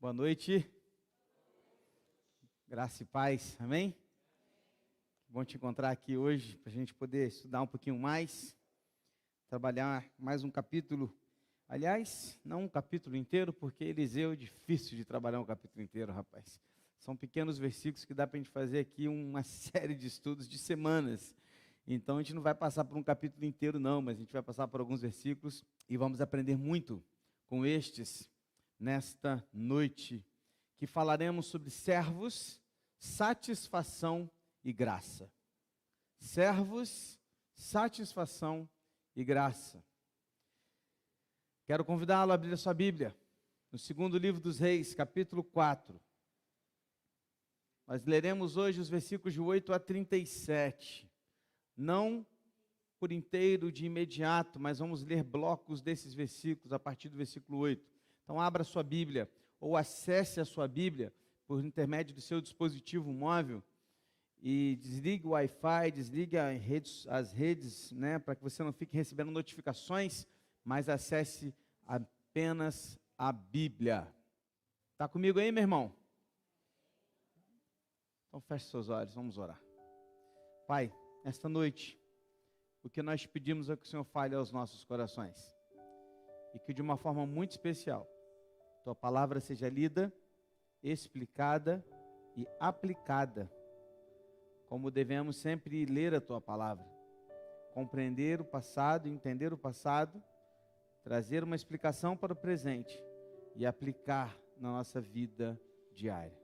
Boa noite. Graça e paz, amém? Bom te encontrar aqui hoje, para a gente poder estudar um pouquinho mais, trabalhar mais um capítulo. Aliás, não um capítulo inteiro, porque Eliseu é difícil de trabalhar um capítulo inteiro, rapaz. São pequenos versículos que dá para a gente fazer aqui uma série de estudos de semanas. Então a gente não vai passar por um capítulo inteiro não, mas a gente vai passar por alguns versículos e vamos aprender muito com estes nesta noite, que falaremos sobre servos, satisfação e graça. Servos, satisfação e graça. Quero convidá-lo a abrir a sua Bíblia, no segundo livro dos Reis, capítulo 4. Nós leremos hoje os versículos de 8 a 37. Não por inteiro, de imediato, mas vamos ler blocos desses versículos a partir do versículo 8. Então abra a sua Bíblia, ou acesse a sua Bíblia por intermédio do seu dispositivo móvel e desligue o Wi-Fi, desligue as redes, né, para que você não fique recebendo notificações, mas acesse apenas a Bíblia. Está comigo aí, meu irmão? Então feche seus olhos, vamos orar. Pai, esta noite, o que nós pedimos é que o Senhor fale aos nossos corações e que de uma forma muito especial Tua palavra seja lida, explicada e aplicada, como devemos sempre ler a Tua palavra, compreender o passado, entender o passado, trazer uma explicação para o presente e aplicar na nossa vida diária.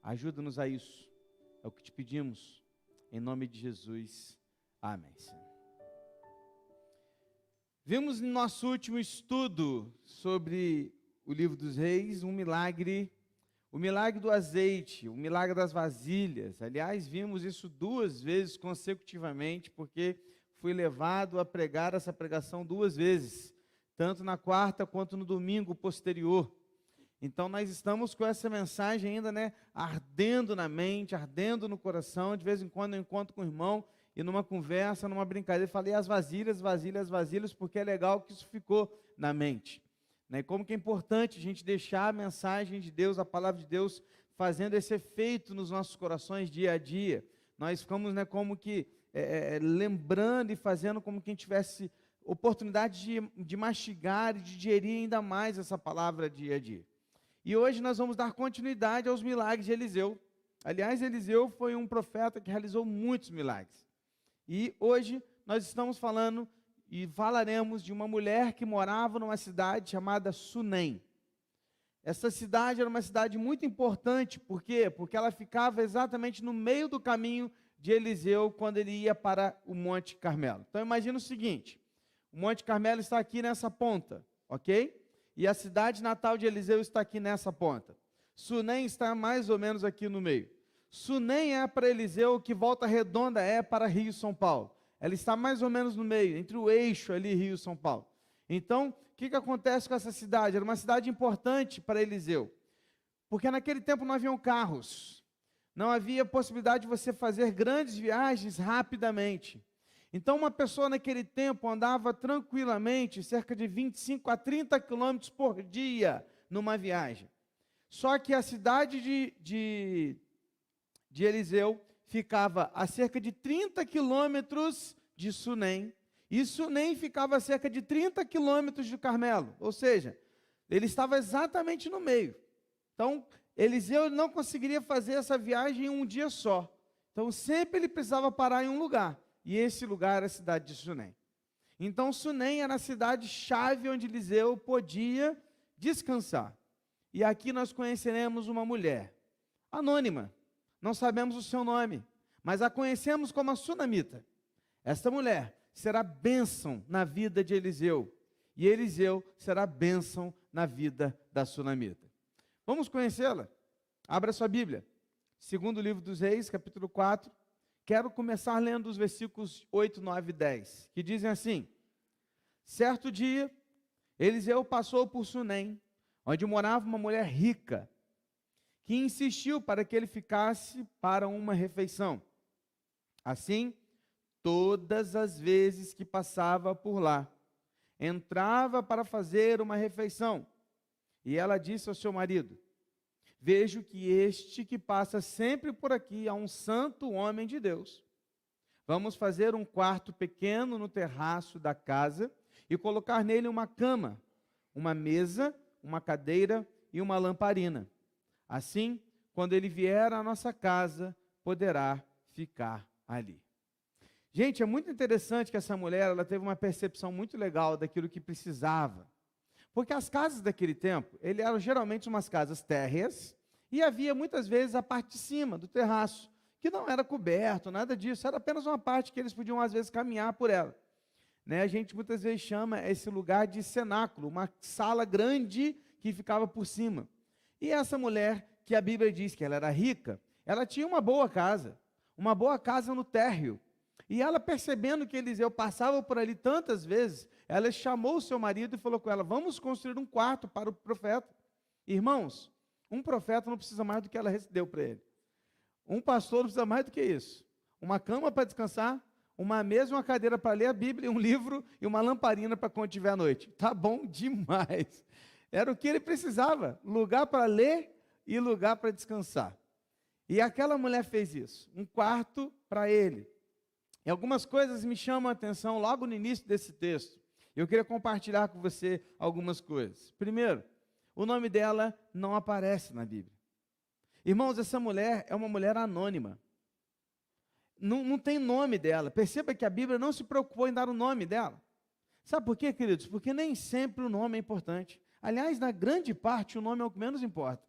Ajuda-nos a isso, é o que te pedimos, em nome de Jesus, amém, Senhor. Vimos no nosso último estudo sobre o livro dos Reis, um milagre, o milagre do azeite, o milagre das vasilhas. Aliás, vimos isso 2 vezes consecutivamente, porque fui levado a pregar essa pregação 2 vezes, tanto na quarta quanto no domingo posterior. Então nós estamos com essa mensagem ainda, né, ardendo na mente, ardendo no coração. De vez em quando eu encontro com o irmão e numa conversa, numa brincadeira, falei as vasilhas, porque é legal que isso ficou na mente. Né? Como que é importante a gente deixar a mensagem de Deus, a palavra de Deus, fazendo esse efeito nos nossos corações dia a dia. Nós ficamos, né, como que lembrando e fazendo como quem tivesse oportunidade de mastigar e de digerir ainda mais essa palavra dia a dia. E hoje nós vamos dar continuidade aos milagres de Eliseu. Aliás, Eliseu foi um profeta que realizou muitos milagres. E hoje nós estamos falando e falaremos de uma mulher que morava numa cidade chamada Sunem. Essa cidade era uma cidade muito importante, por quê? Porque ela ficava exatamente no meio do caminho de Eliseu, quando ele ia para o Monte Carmelo. Então imagina o seguinte, o Monte Carmelo está aqui nessa ponta, ok? E a cidade natal de Eliseu está aqui nessa ponta. Sunem está mais ou menos aqui no meio. Sunem é para Eliseu o que Volta Redonda é para Rio São Paulo. Ela está mais ou menos no meio, entre o eixo ali, Rio e São Paulo. Então, o que acontece com essa cidade? Era uma cidade importante para Eliseu, porque naquele tempo não haviam carros, não havia possibilidade de você fazer grandes viagens rapidamente. Então, uma pessoa naquele tempo andava tranquilamente, cerca de 25 a 30 quilômetros por dia numa viagem. Só que a cidade de Eliseu ficava a cerca de 30 quilômetros de Sunem, e Sunem ficava a cerca de 30 quilômetros de Carmelo, ou seja, ele estava exatamente no meio. Então, Eliseu não conseguiria fazer essa viagem em um dia só. Então, sempre ele precisava parar em um lugar, e esse lugar era a cidade de Sunem. Então, Sunem era a cidade-chave onde Eliseu podia descansar. E aqui nós conheceremos uma mulher, anônima, não sabemos o seu nome, mas a conhecemos como a Sunamita. Esta mulher será bênção na vida de Eliseu, e Eliseu será bênção na vida da Sunamita. Vamos conhecê-la? Abra sua Bíblia, segundo livro dos Reis, capítulo 4, quero começar lendo os versículos 8, 9 e 10, que dizem assim: certo dia, Eliseu passou por Sunem, onde morava uma mulher rica, que insistiu para que ele ficasse para uma refeição. Assim, todas as vezes que passava por lá, entrava para fazer uma refeição. E ela disse ao seu marido: vejo que este que passa sempre por aqui é um santo homem de Deus. Vamos fazer um quarto pequeno no terraço da casa e colocar nele uma cama, uma mesa, uma cadeira e uma lamparina. Assim, quando ele vier à nossa casa, poderá ficar ali. Gente, é muito interessante que essa mulher, ela teve uma percepção muito legal daquilo que precisava. Porque as casas daquele tempo, eram geralmente umas casas térreas, e havia muitas vezes a parte de cima, do terraço, que não era coberto, nada disso, era apenas uma parte que eles podiam às vezes caminhar por ela. A gente muitas vezes chama esse lugar de cenáculo, uma sala grande que ficava por cima. E essa mulher, que a Bíblia diz que ela era rica, ela tinha uma boa casa no térreo. E ela, percebendo que Eliseu passava por ali tantas vezes, ela chamou o seu marido e falou com ela: vamos construir um quarto para o profeta. Irmãos, um profeta não precisa mais do que ela deu para ele. Um pastor não precisa mais do que isso. Uma cama para descansar, uma mesa, uma cadeira para ler a Bíblia, um livro e uma lamparina para quando tiver à noite. Tá bom demais. Era o que ele precisava, lugar para ler e lugar para descansar. E aquela mulher fez isso, um quarto para ele. E algumas coisas me chamam a atenção logo no início desse texto. Eu queria compartilhar com você algumas coisas. Primeiro, o nome dela não aparece na Bíblia. Irmãos, essa mulher é uma mulher anônima. Não tem nome dela. Perceba que a Bíblia não se preocupou em dar o nome dela. Sabe por quê, queridos? Porque nem sempre o nome é importante. Aliás, na grande parte, o nome é o que menos importa.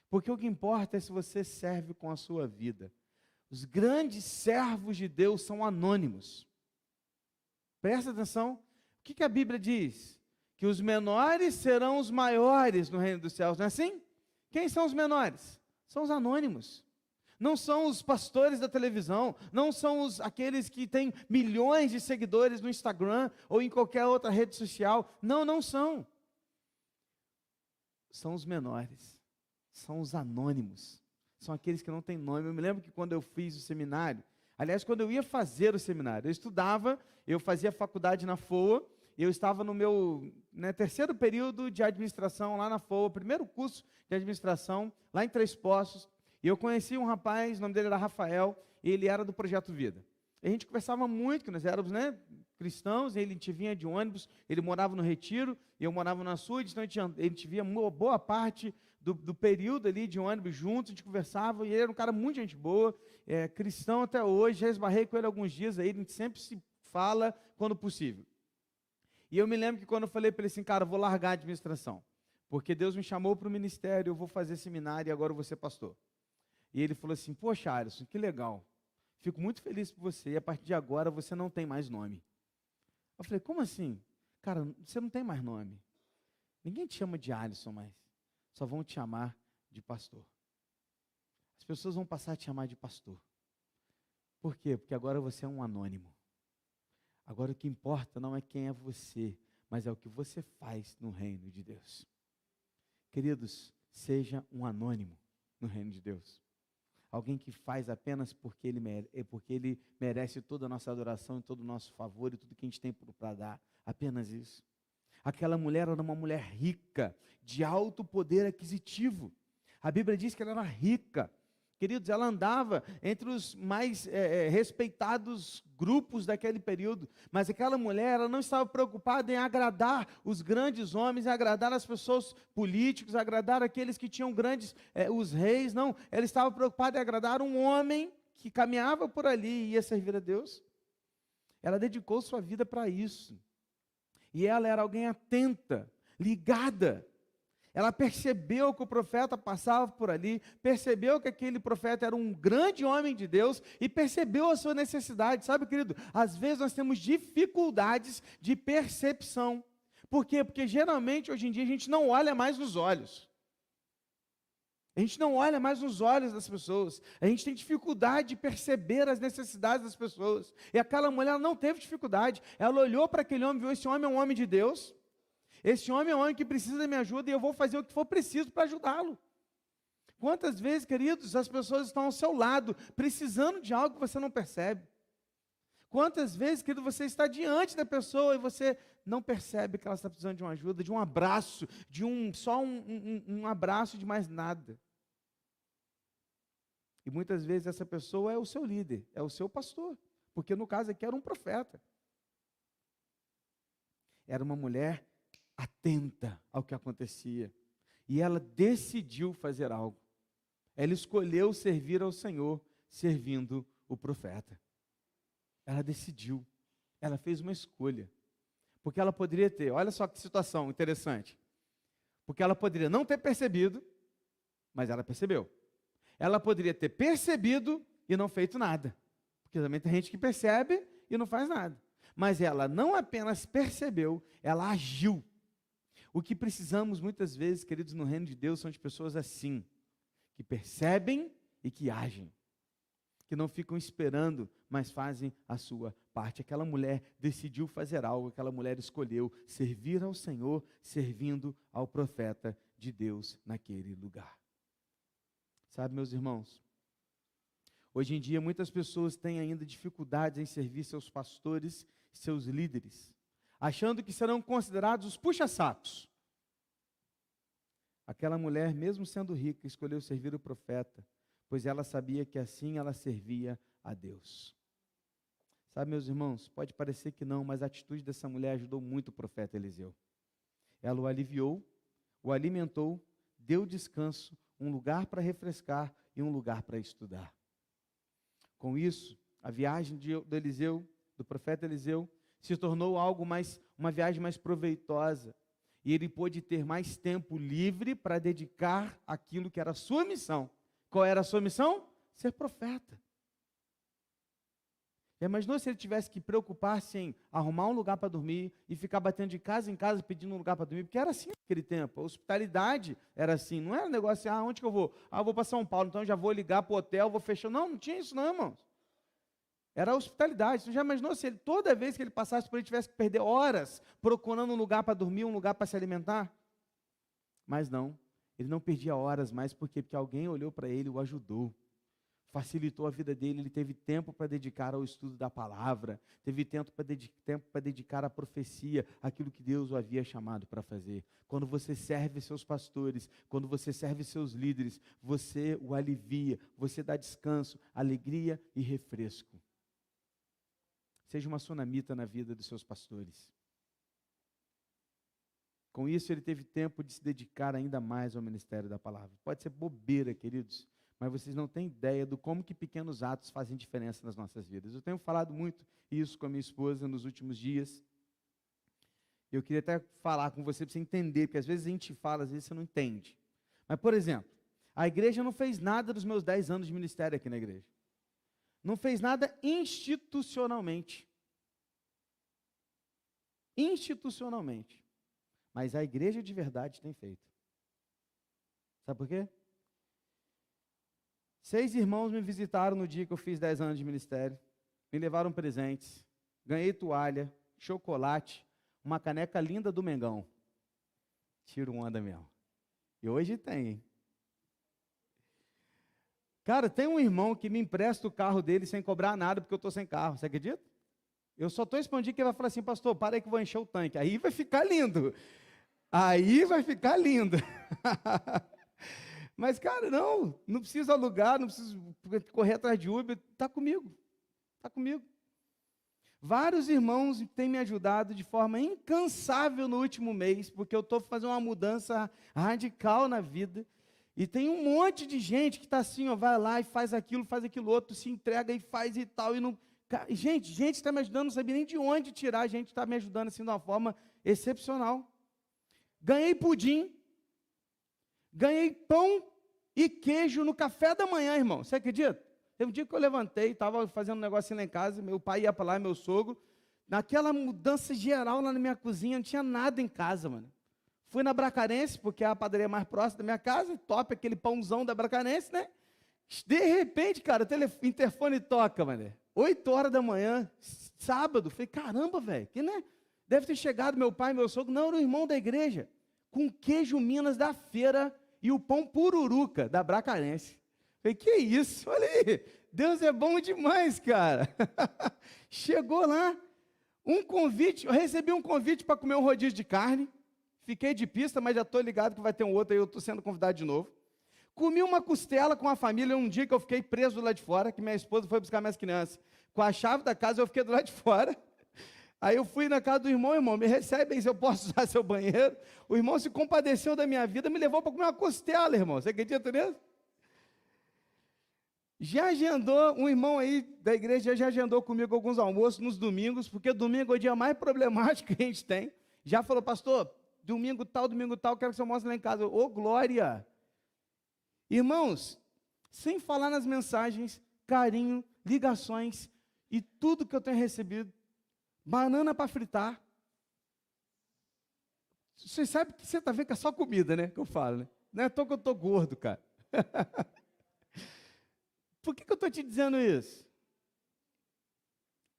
Porque o que importa é se você serve com a sua vida. Os grandes servos de Deus são anônimos. Presta atenção. O que a Bíblia diz? Que os menores serão os maiores no reino dos céus. Não é assim? Quem são os menores? São os anônimos. Não são os pastores da televisão. Não são aqueles que têm milhões de seguidores no Instagram ou em qualquer outra rede social. Não são. São os menores. São os anônimos. São aqueles que não têm nome. Eu me lembro que quando eu fiz o seminário, aliás, quando eu ia fazer o seminário, eu estudava, eu fazia faculdade na FOA, eu estava no meu terceiro período de administração lá na FOA, primeiro curso de administração, lá em Três Poços, e eu conheci um rapaz, o nome dele era Rafael, e ele era do Projeto Vida. E a gente conversava muito, que nós éramos cristãos, ele te vinha de ônibus, ele morava no Retiro, e eu morava na Açude, então ele te via boa parte do período ali de ônibus juntos, a gente conversava, e ele era um cara muito gente boa, cristão até hoje, já esbarrei com ele alguns dias aí, a gente sempre se fala quando possível. E eu me lembro que quando eu falei para ele assim, cara, eu vou largar a administração, porque Deus me chamou para o ministério, eu vou fazer seminário e agora eu vou ser pastor. E ele falou assim, poxa, Alisson, que legal, fico muito feliz por você, e a partir de agora você não tem mais nome. Eu falei, como assim? Cara, você não tem mais nome. Ninguém te chama de Alisson mais. Só vão te chamar de pastor. As pessoas vão passar a te chamar de pastor. Por quê? Porque agora você é um anônimo. Agora o que importa não é quem é você, mas é o que você faz no reino de Deus. Queridos, seja um anônimo no reino de Deus. Alguém que faz apenas porque ele merece toda a nossa adoração e todo o nosso favor e tudo que a gente tem para dar. Apenas isso. Aquela mulher era uma mulher rica, de alto poder aquisitivo. A Bíblia diz que ela era rica. Queridos, ela andava entre os mais respeitados grupos daquele período. Mas aquela mulher, ela não estava preocupada em agradar os grandes homens, em agradar as pessoas políticos, agradar aqueles que tinham os reis. Não, ela estava preocupada em agradar um homem que caminhava por ali e ia servir a Deus. Ela dedicou sua vida para isso. E ela era alguém atenta, ligada. Ela percebeu que o profeta passava por ali, percebeu que aquele profeta era um grande homem de Deus e percebeu a sua necessidade. Sabe, querido, às vezes nós temos dificuldades de percepção. Por quê? Porque geralmente, hoje em dia, a gente não olha mais nos olhos. A gente não olha mais nos olhos das pessoas. A gente tem dificuldade de perceber as necessidades das pessoas. E aquela mulher não teve dificuldade. Ela olhou para aquele homem e viu, esse homem é um homem de Deus. Esse homem é um homem que precisa da minha ajuda e eu vou fazer o que for preciso para ajudá-lo. Quantas vezes, queridos, as pessoas estão ao seu lado, precisando de algo que você não percebe? Quantas vezes, querido, você está diante da pessoa e você não percebe que ela está precisando de uma ajuda, de um abraço, de só um abraço, de mais nada. E muitas vezes essa pessoa é o seu líder, é o seu pastor, porque no caso aqui era um profeta. Era uma mulher atenta ao que acontecia, e ela decidiu fazer algo. Ela escolheu servir ao Senhor, servindo o profeta. Ela decidiu, ela fez uma escolha, porque ela poderia ter, olha só que situação interessante, porque ela poderia não ter percebido, mas ela percebeu. Ela poderia ter percebido e não feito nada, porque também tem gente que percebe e não faz nada, mas ela não apenas percebeu, ela agiu. O que precisamos muitas vezes, queridos, no reino de Deus, são de pessoas assim, que percebem e que agem, que não ficam esperando, mas fazem a sua parte. Aquela mulher decidiu fazer algo, aquela mulher escolheu servir ao Senhor, servindo ao profeta de Deus naquele lugar. Sabe, meus irmãos, hoje em dia muitas pessoas têm ainda dificuldades em servir seus pastores, seus líderes, achando que serão considerados os puxa-sacos. Aquela mulher, mesmo sendo rica, escolheu servir o profeta, pois ela sabia que assim ela servia a Deus. Sabe, meus irmãos, pode parecer que não, mas a atitude dessa mulher ajudou muito o profeta Eliseu. Ela o aliviou, o alimentou, deu descanso, um lugar para refrescar e um lugar para estudar. Com isso, a viagem do profeta Eliseu, se tornou uma viagem mais proveitosa, e ele pôde ter mais tempo livre para dedicar aquilo que era a sua missão. Qual era a sua missão? Ser profeta. Já imaginou se ele tivesse que preocupar-se em arrumar um lugar para dormir e ficar batendo de casa em casa pedindo um lugar para dormir? Porque era assim naquele tempo, a hospitalidade era assim, não era um negócio assim, onde que eu vou? Eu vou para São Paulo, então eu já vou ligar para o hotel, vou fechar. Não, não tinha isso não, irmãos. Era a hospitalidade. Você já imaginou se ele, toda vez que ele passasse por ele, tivesse que perder horas procurando um lugar para dormir, um lugar para se alimentar? Mas não, ele não perdia horas mais, por quê? Porque alguém olhou para ele e o ajudou. Facilitou a vida dele, ele teve tempo para dedicar ao estudo da palavra, teve tempo para dedicar à profecia, aquilo que Deus o havia chamado para fazer. Quando você serve seus pastores, quando você serve seus líderes, você o alivia, você dá descanso, alegria e refresco. Seja uma sunamita na vida dos seus pastores. Com isso, ele teve tempo de se dedicar ainda mais ao ministério da palavra. Pode ser bobeira, queridos, mas vocês não têm ideia do como que pequenos atos fazem diferença nas nossas vidas. Eu tenho falado muito isso com a minha esposa nos últimos dias. Eu queria até falar com você para você entender, porque às vezes a gente fala, às vezes você não entende. Mas, por exemplo, a igreja não fez nada dos meus 10 anos de ministério aqui na igreja. Não fez nada institucionalmente. Institucionalmente. Mas a igreja de verdade tem feito. Sabe por quê? 6 irmãos me visitaram no dia que eu fiz 10 anos de ministério, me levaram presentes, ganhei toalha, chocolate, uma caneca linda do Mengão. Tiro onda mesmo. E hoje tem, hein? Cara, tem um irmão que me empresta o carro dele sem cobrar nada, porque eu estou sem carro, você acredita? Eu só estou escondido que ele vai falar assim, pastor, para aí que eu vou encher o tanque. Aí vai ficar lindo. Aí vai ficar lindo. Mas, cara, não preciso alugar, não preciso correr atrás de Uber, está comigo, está comigo. Vários irmãos têm me ajudado de forma incansável no último mês, porque eu estou fazendo uma mudança radical na vida, e tem um monte de gente que está assim, ó, vai lá e faz aquilo outro, se entrega e faz e tal, e não... Gente está me ajudando, não sabia nem de onde tirar, a gente está me ajudando assim de uma forma excepcional. Ganhei pudim, ganhei pão e queijo no café da manhã, irmão. Você acredita? Teve um dia que eu levantei, estava fazendo um negocinho lá em casa, meu pai ia para lá, meu sogro. Naquela mudança geral lá na minha cozinha, não tinha nada em casa, mano. Fui na Bracarense, porque é a padaria mais próxima da minha casa, top aquele pãozão da Bracarense, né? De repente, cara, o interfone toca, mano. 8 horas da manhã, sábado. Falei, caramba, velho, que né? Deve ter chegado meu pai, meu sogro. Não, era o irmão da igreja, com queijo Minas da feira e o pão pururuca da Bracarense. Falei, que isso? Olha aí, Deus é bom demais, cara. Chegou lá, Um convite, eu recebi um convite para comer um rodízio de carne. Fiquei de pista, mas já estou ligado que vai ter um outro aí, eu estou sendo convidado de novo. Comi uma costela com a família um dia que eu fiquei preso do lado de fora, que minha esposa foi buscar minhas crianças. Com a chave da casa eu fiquei do lado de fora. Aí eu fui na casa do irmão, me recebe aí se eu posso usar seu banheiro. O irmão se compadeceu da minha vida, me levou para comer uma costela, irmão. Você acredita nisso? Já agendou, um irmão aí da igreja já agendou comigo alguns almoços nos domingos, porque domingo é o dia mais problemático que a gente tem. Já falou, pastor, domingo tal, quero que você almoce lá em casa. Ô, glória! Irmãos, sem falar nas mensagens, carinho, ligações e tudo que eu tenho recebido, banana para fritar. Você sabe que você está vendo que é só comida, né? Que eu falo, né? Não é à toa que eu estou gordo, cara. Por que eu estou te dizendo isso?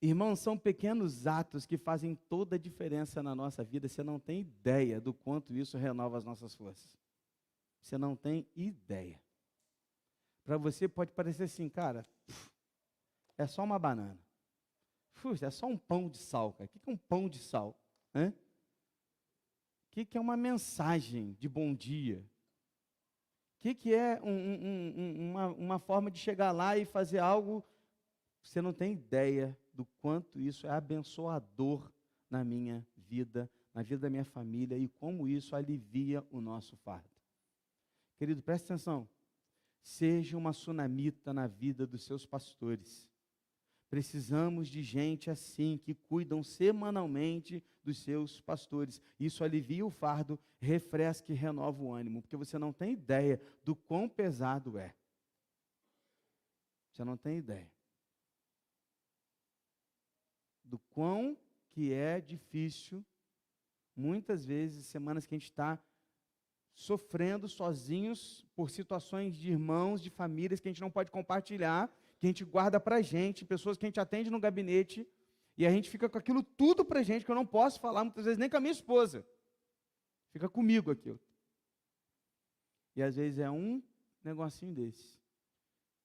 Irmãos, são pequenos atos que fazem toda a diferença na nossa vida. Você não tem ideia do quanto isso renova as nossas forças. Você não tem ideia. Para você pode parecer assim, cara, é só uma banana. É só um pão de sal, cara. O que é um pão de sal? O que é uma mensagem de bom dia? O que é uma forma de chegar lá e fazer algo? Você não tem ideia do quanto isso é abençoador na minha vida, na vida da minha família, e como isso alivia o nosso fardo. Querido, preste atenção. Seja uma sunamita na vida dos seus pastores. Precisamos de gente assim, que cuidam semanalmente dos seus pastores. Isso alivia o fardo, refresca e renova o ânimo, porque você não tem ideia do quão pesado é. Você não tem ideia do quão que é difícil, muitas vezes, semanas que a gente está sofrendo sozinhos por situações de irmãos, de famílias que a gente não pode compartilhar, que a gente guarda para a gente, pessoas que a gente atende no gabinete, e a gente fica com aquilo tudo para a gente, que eu não posso falar muitas vezes nem com a minha esposa. Fica comigo aquilo. E às vezes é um negocinho desse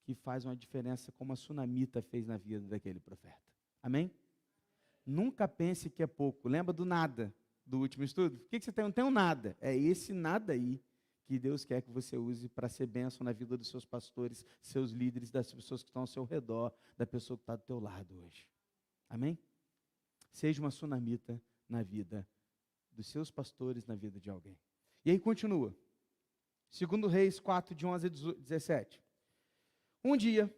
que faz uma diferença, como a sunamita fez na vida daquele profeta. Amém? Nunca pense que é pouco. Lembra do nada, do último estudo? O que você tem? Eu não tenho nada. É esse nada aí que Deus quer que você use para ser bênção na vida dos seus pastores, seus líderes, das pessoas que estão ao seu redor, da pessoa que está do teu lado hoje. Amém? Seja uma sunamita na vida dos seus pastores, na vida de alguém. E aí continua. 2 Reis 4, de 11 a 17. Um dia,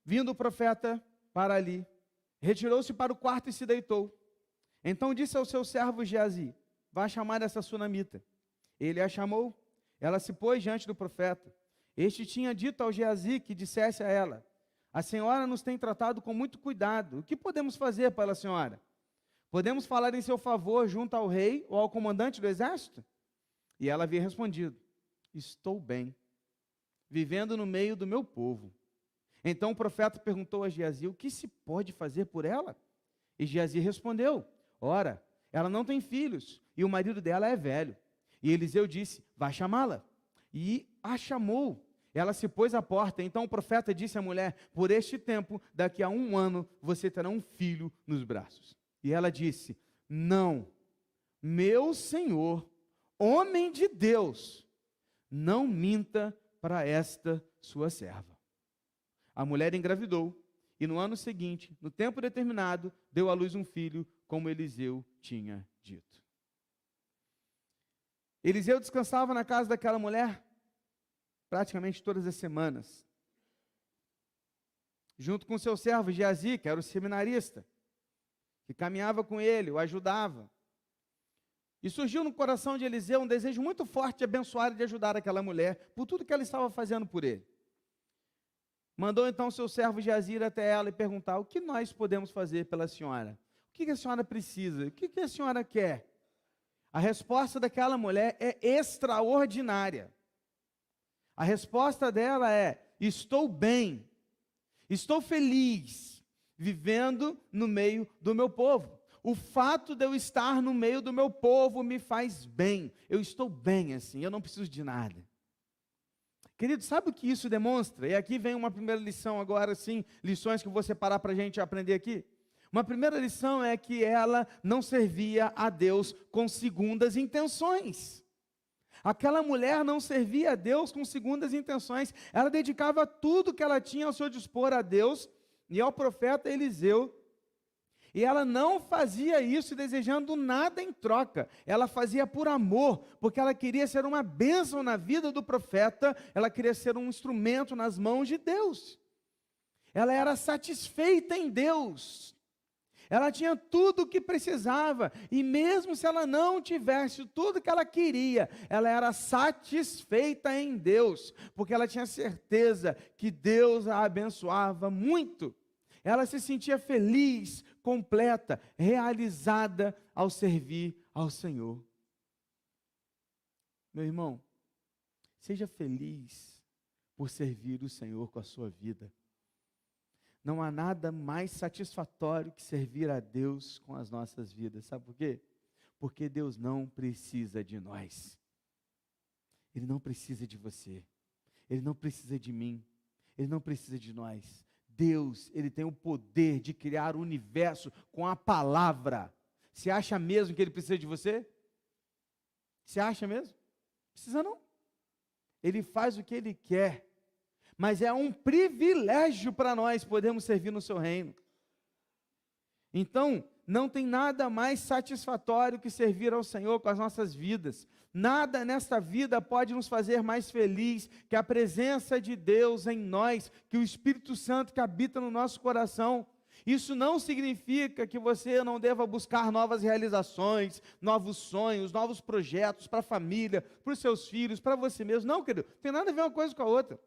vindo o profeta para ali, retirou-se para o quarto e se deitou. Então disse ao seu servo Geazi: vá chamar essa sunamita. Ele a chamou. Ela se pôs diante do profeta. Este tinha dito ao Geazi que dissesse a ela: a senhora nos tem tratado com muito cuidado. O que podemos fazer para a senhora? Podemos falar em seu favor junto ao rei ou ao comandante do exército? E ela havia respondido: estou bem, vivendo no meio do meu povo. Então o profeta perguntou a Geazi: o que se pode fazer por ela? E Geazi respondeu: ora, ela não tem filhos, e o marido dela é velho. E Eliseu disse: vá chamá-la. E a chamou. Ela se pôs à porta. Então o profeta disse à mulher: por este tempo, daqui a 1 ano, você terá um filho nos braços. E ela disse: não, meu senhor, homem de Deus, não minta para esta sua serva. A mulher engravidou, e no ano seguinte, no tempo determinado, deu à luz um filho, como Eliseu tinha dito. Eliseu descansava na casa daquela mulher praticamente todas as semanas, junto com seu servo Geazi, que era o seminarista, que caminhava com ele, o ajudava. E surgiu no coração de Eliseu um desejo muito forte de abençoar e de ajudar aquela mulher, por tudo que ela estava fazendo por ele. Mandou então seu servo Geazi ir até ela e perguntar: o que nós podemos fazer pela senhora? O que a senhora precisa? O que a senhora quer? A resposta daquela mulher é extraordinária. A resposta dela é: estou bem, estou feliz, vivendo no meio do meu povo. O fato de eu estar no meio do meu povo me faz bem. Eu estou bem assim, eu não preciso de nada. Querido, sabe o que isso demonstra? E aqui vem uma primeira lição agora, sim, lições que eu vou separar para a gente aprender aqui. Uma primeira lição é que ela não servia a Deus com segundas intenções. Aquela mulher não servia a Deus com segundas intenções. Ela dedicava tudo que ela tinha ao seu dispor a Deus e ao profeta Eliseu. E ela não fazia isso desejando nada em troca. Ela fazia por amor, porque ela queria ser uma bênção na vida do profeta. Ela queria ser um instrumento nas mãos de Deus. Ela era satisfeita em Deus. Ela tinha tudo o que precisava, e mesmo se ela não tivesse tudo que ela queria, ela era satisfeita em Deus, porque ela tinha certeza que Deus a abençoava muito. Ela se sentia feliz, completa, realizada ao servir ao Senhor. Meu irmão, seja feliz por servir o Senhor com a sua vida. Não há nada mais satisfatório que servir a Deus com as nossas vidas. Sabe por quê? Porque Deus não precisa de nós. Ele não precisa de você. Ele não precisa de mim. Ele não precisa de nós. Deus, Ele tem o poder de criar o universo com a palavra. Você acha mesmo que Ele precisa de você? Você acha mesmo? Precisa não. Ele faz o que Ele quer. Mas é um privilégio para nós podermos servir no seu reino. Então, não tem nada mais satisfatório que servir ao Senhor com as nossas vidas. Nada nesta vida pode nos fazer mais feliz que a presença de Deus em nós, que o Espírito Santo que habita no nosso coração. Isso não significa que você não deva buscar novas realizações, novos sonhos, novos projetos para a família, para os seus filhos, para você mesmo. Não, querido, tem nada a ver uma coisa com a outra.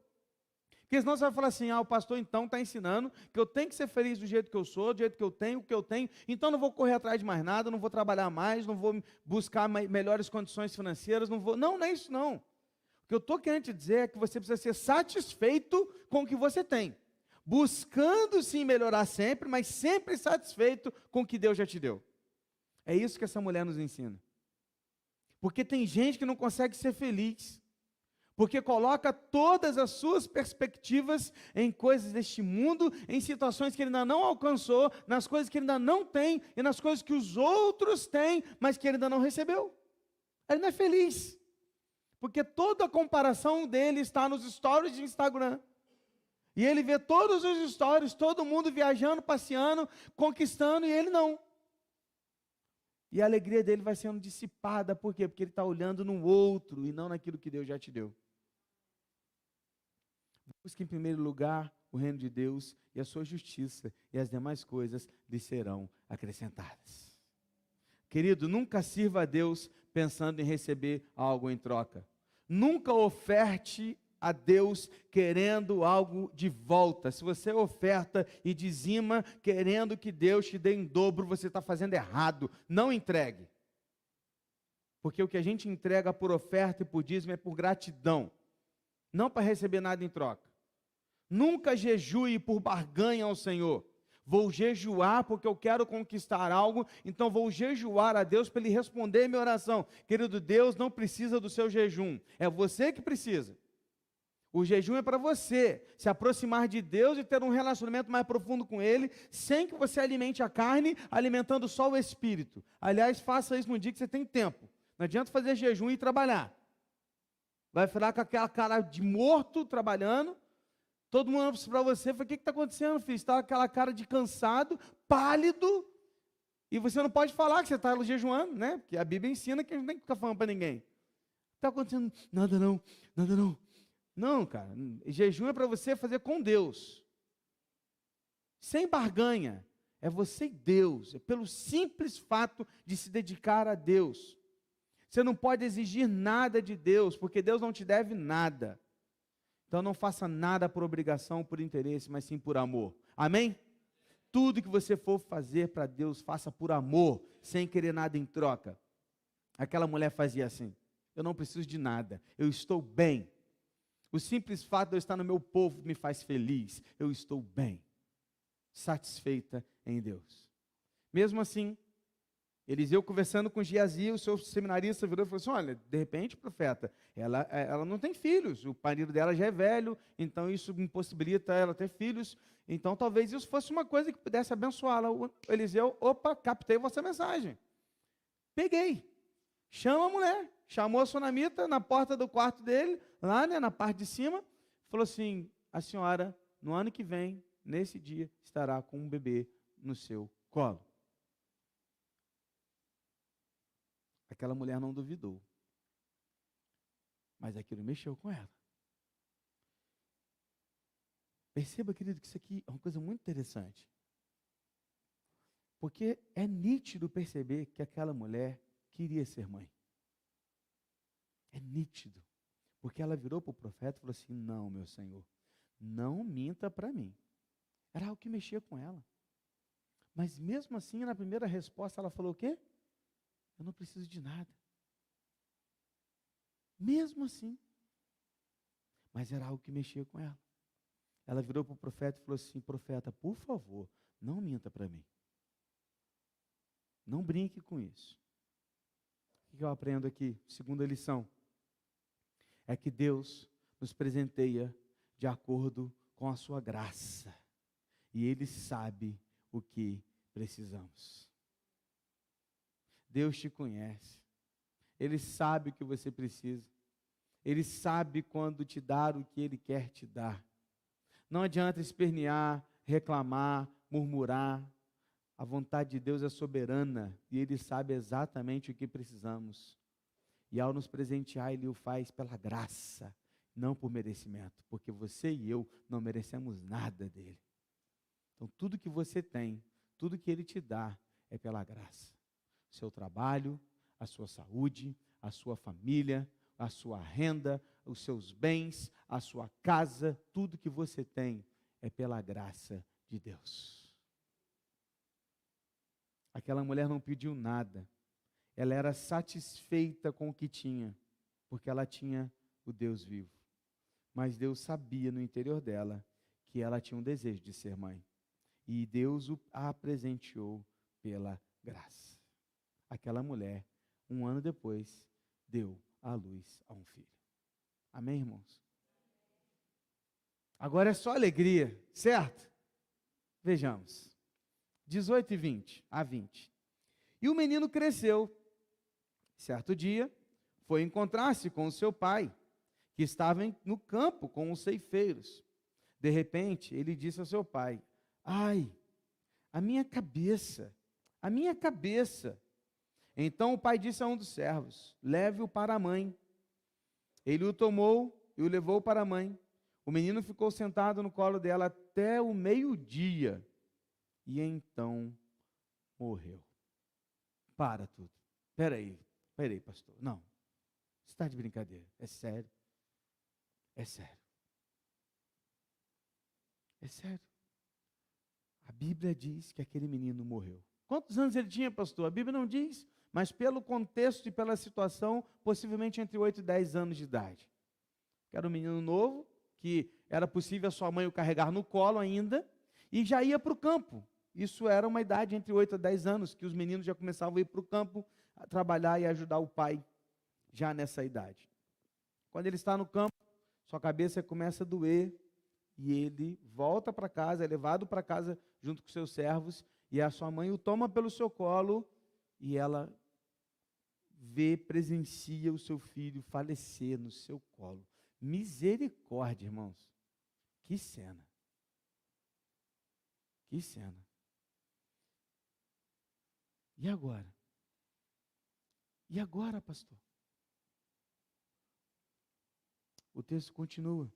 Porque senão você vai falar assim, o pastor então está ensinando que eu tenho que ser feliz do jeito que eu sou, do jeito que eu tenho, o que eu tenho, então não vou correr atrás de mais nada, não vou trabalhar mais, não vou buscar melhores condições financeiras, não é isso não. O que eu estou querendo te dizer é que você precisa ser satisfeito com o que você tem, buscando sim melhorar sempre, mas sempre satisfeito com o que Deus já te deu. É isso que essa mulher nos ensina. Porque tem gente que não consegue ser feliz, porque coloca todas as suas perspectivas em coisas deste mundo, em situações que ele ainda não alcançou, nas coisas que ele ainda não tem, e nas coisas que os outros têm, mas que ele ainda não recebeu. Ele não é feliz, porque toda a comparação dele está nos stories de Instagram. E ele vê todos os stories, todo mundo viajando, passeando, conquistando, e ele não. E a alegria dele vai sendo dissipada, por quê? Porque ele está olhando no outro, e não naquilo que Deus já te deu. Busque em primeiro lugar o reino de Deus e a sua justiça, e as demais coisas lhe serão acrescentadas. Querido, nunca sirva a Deus pensando em receber algo em troca. Nunca oferte a Deus querendo algo de volta. Se você oferta e dizima querendo que Deus te dê em dobro, você está fazendo errado. Não entregue. Porque o que a gente entrega por oferta e por dízimo é por gratidão, não para receber nada em troca. Nunca jejue por barganha ao Senhor. Vou jejuar porque eu quero conquistar algo, então vou jejuar a Deus para Ele responder a minha oração. Querido, Deus não precisa do seu jejum, é você que precisa. O jejum é para você se aproximar de Deus e ter um relacionamento mais profundo com Ele, sem que você alimente a carne, alimentando só o espírito. Aliás, faça isso no dia que você tem tempo. Não adianta fazer jejum e trabalhar. Vai ficar com aquela cara de morto trabalhando. Todo mundo para você, fala, o que está acontecendo, filho? Você está com aquela cara de cansado, pálido, e você não pode falar que você está jejuando, né? Porque a Bíblia ensina que a gente não tem que ficar falando para ninguém. Está acontecendo nada não, nada não. Não, cara, jejum é para você fazer com Deus, sem barganha, é você e Deus, é pelo simples fato de se dedicar a Deus. Você não pode exigir nada de Deus, porque Deus não te deve nada. Então não faça nada por obrigação, por interesse, mas sim por amor. Amém? Tudo que você for fazer para Deus, faça por amor, sem querer nada em troca. Aquela mulher fazia assim, eu não preciso de nada, eu estou bem. O simples fato de eu estar no meu povo me faz feliz. Eu estou bem, satisfeita em Deus. Mesmo assim, Eliseu conversando com Geazi, o seu seminarista virou e falou assim, olha, de repente, profeta, ela não tem filhos, o marido dela já é velho, então isso impossibilita ela ter filhos, então talvez isso fosse uma coisa que pudesse abençoá-la. O Eliseu, opa, captei vossa mensagem. Peguei. Chama a mulher. Chamou a sunamita na porta do quarto dele, lá, né, na parte de cima, falou assim, a senhora, no ano que vem, nesse dia, estará com um bebê no seu colo. Aquela mulher não duvidou. Mas aquilo mexeu com ela. Perceba, querido, que isso aqui é uma coisa muito interessante. Porque é nítido perceber que aquela mulher queria ser mãe. É nítido. Porque ela virou para o profeta e falou assim, não, meu senhor, não minta para mim. Era algo que mexia com ela. Mas mesmo assim, na primeira resposta, ela falou o quê? Eu não preciso de nada. Mesmo assim. Mas era algo que mexia com ela. Ela virou para o profeta e falou assim, profeta, por favor, não minta para mim. Não brinque com isso. O que eu aprendo aqui? Segunda lição. É que Deus nos presenteia de acordo com a sua graça. E Ele sabe o que precisamos. Deus te conhece. Ele sabe o que você precisa. Ele sabe quando te dar o que Ele quer te dar. Não adianta espernear, reclamar, murmurar. A vontade de Deus é soberana e Ele sabe exatamente o que precisamos. E ao nos presentear, Ele o faz pela graça, não por merecimento, porque você e eu não merecemos nada dEle. Então, tudo que você tem, tudo que Ele te dá, é pela graça. O seu trabalho, a sua saúde, a sua família, a sua renda, os seus bens, a sua casa, tudo que você tem é pela graça de Deus. Aquela mulher não pediu nada. Ela era satisfeita com o que tinha, porque ela tinha o Deus vivo. Mas Deus sabia no interior dela que ela tinha um desejo de ser mãe. E Deus a presenteou pela graça. Aquela mulher, um ano depois, deu à luz a um filho. Amém, irmãos? Agora é só alegria, certo? Vejamos. 18 e 20, a 20. E o menino cresceu. Certo dia, foi encontrar-se com o seu pai, que estava no campo com os ceifeiros. De repente, ele disse ao seu pai, ai, a minha cabeça, a minha cabeça. Então o pai disse a um dos servos, leve-o para a mãe. Ele o tomou e o levou para a mãe. O menino ficou sentado no colo dela até o meio-dia. E então morreu. Para tudo. Espera aí, pastor. Não. Você está de brincadeira. É sério. É sério. É sério. A Bíblia diz que aquele menino morreu. Quantos anos ele tinha, pastor? A Bíblia não diz, mas pelo contexto e pela situação, possivelmente entre 8 e 10 anos de idade. Era um menino novo, que era possível a sua mãe o carregar no colo ainda, e já ia para o campo. Isso era uma idade entre 8 a 10 anos, que os meninos já começavam a ir para o campo, a trabalhar e ajudar o pai, já nessa idade. Quando ele está no campo, sua cabeça começa a doer, e ele volta para casa, é levado para casa junto com seus servos, e a sua mãe o toma pelo seu colo, e ela presencia o seu filho falecer no seu colo. Misericórdia, irmãos. Que cena. Que cena. E agora? E agora, pastor? O texto continua.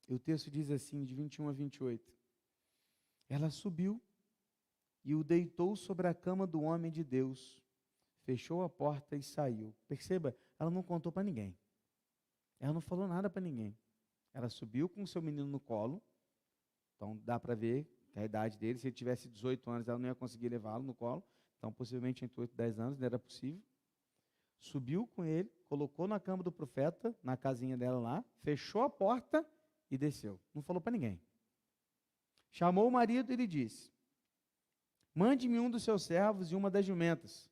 E o texto diz assim, de 21 a 28. Ela subiu e o deitou sobre a cama do homem de Deus, fechou a porta e saiu. Perceba, ela não contou para ninguém. Ela não falou nada para ninguém. Ela subiu com o seu menino no colo, então dá para ver que a idade dele, se ele tivesse 18 anos, ela não ia conseguir levá-lo no colo, então possivelmente entre 8 e 10 anos, não era possível. Subiu com ele, colocou na cama do profeta, na casinha dela lá, fechou a porta e desceu. Não falou para ninguém. Chamou o marido e lhe disse, mande-me um dos seus servos e uma das jumentas.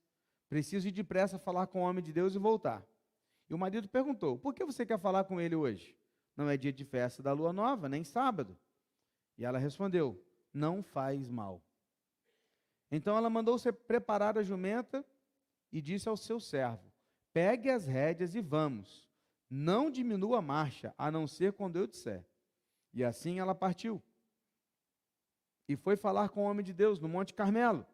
Preciso ir depressa falar com o homem de Deus e voltar. E o marido perguntou, por que você quer falar com ele hoje? Não é dia de festa da lua nova, nem sábado. E ela respondeu, não faz mal. Então ela mandou preparar a jumenta e disse ao seu servo, pegue as rédeas e vamos. Não diminua a marcha, a não ser quando eu disser. E assim ela partiu. E foi falar com o homem de Deus no Monte Carmelo.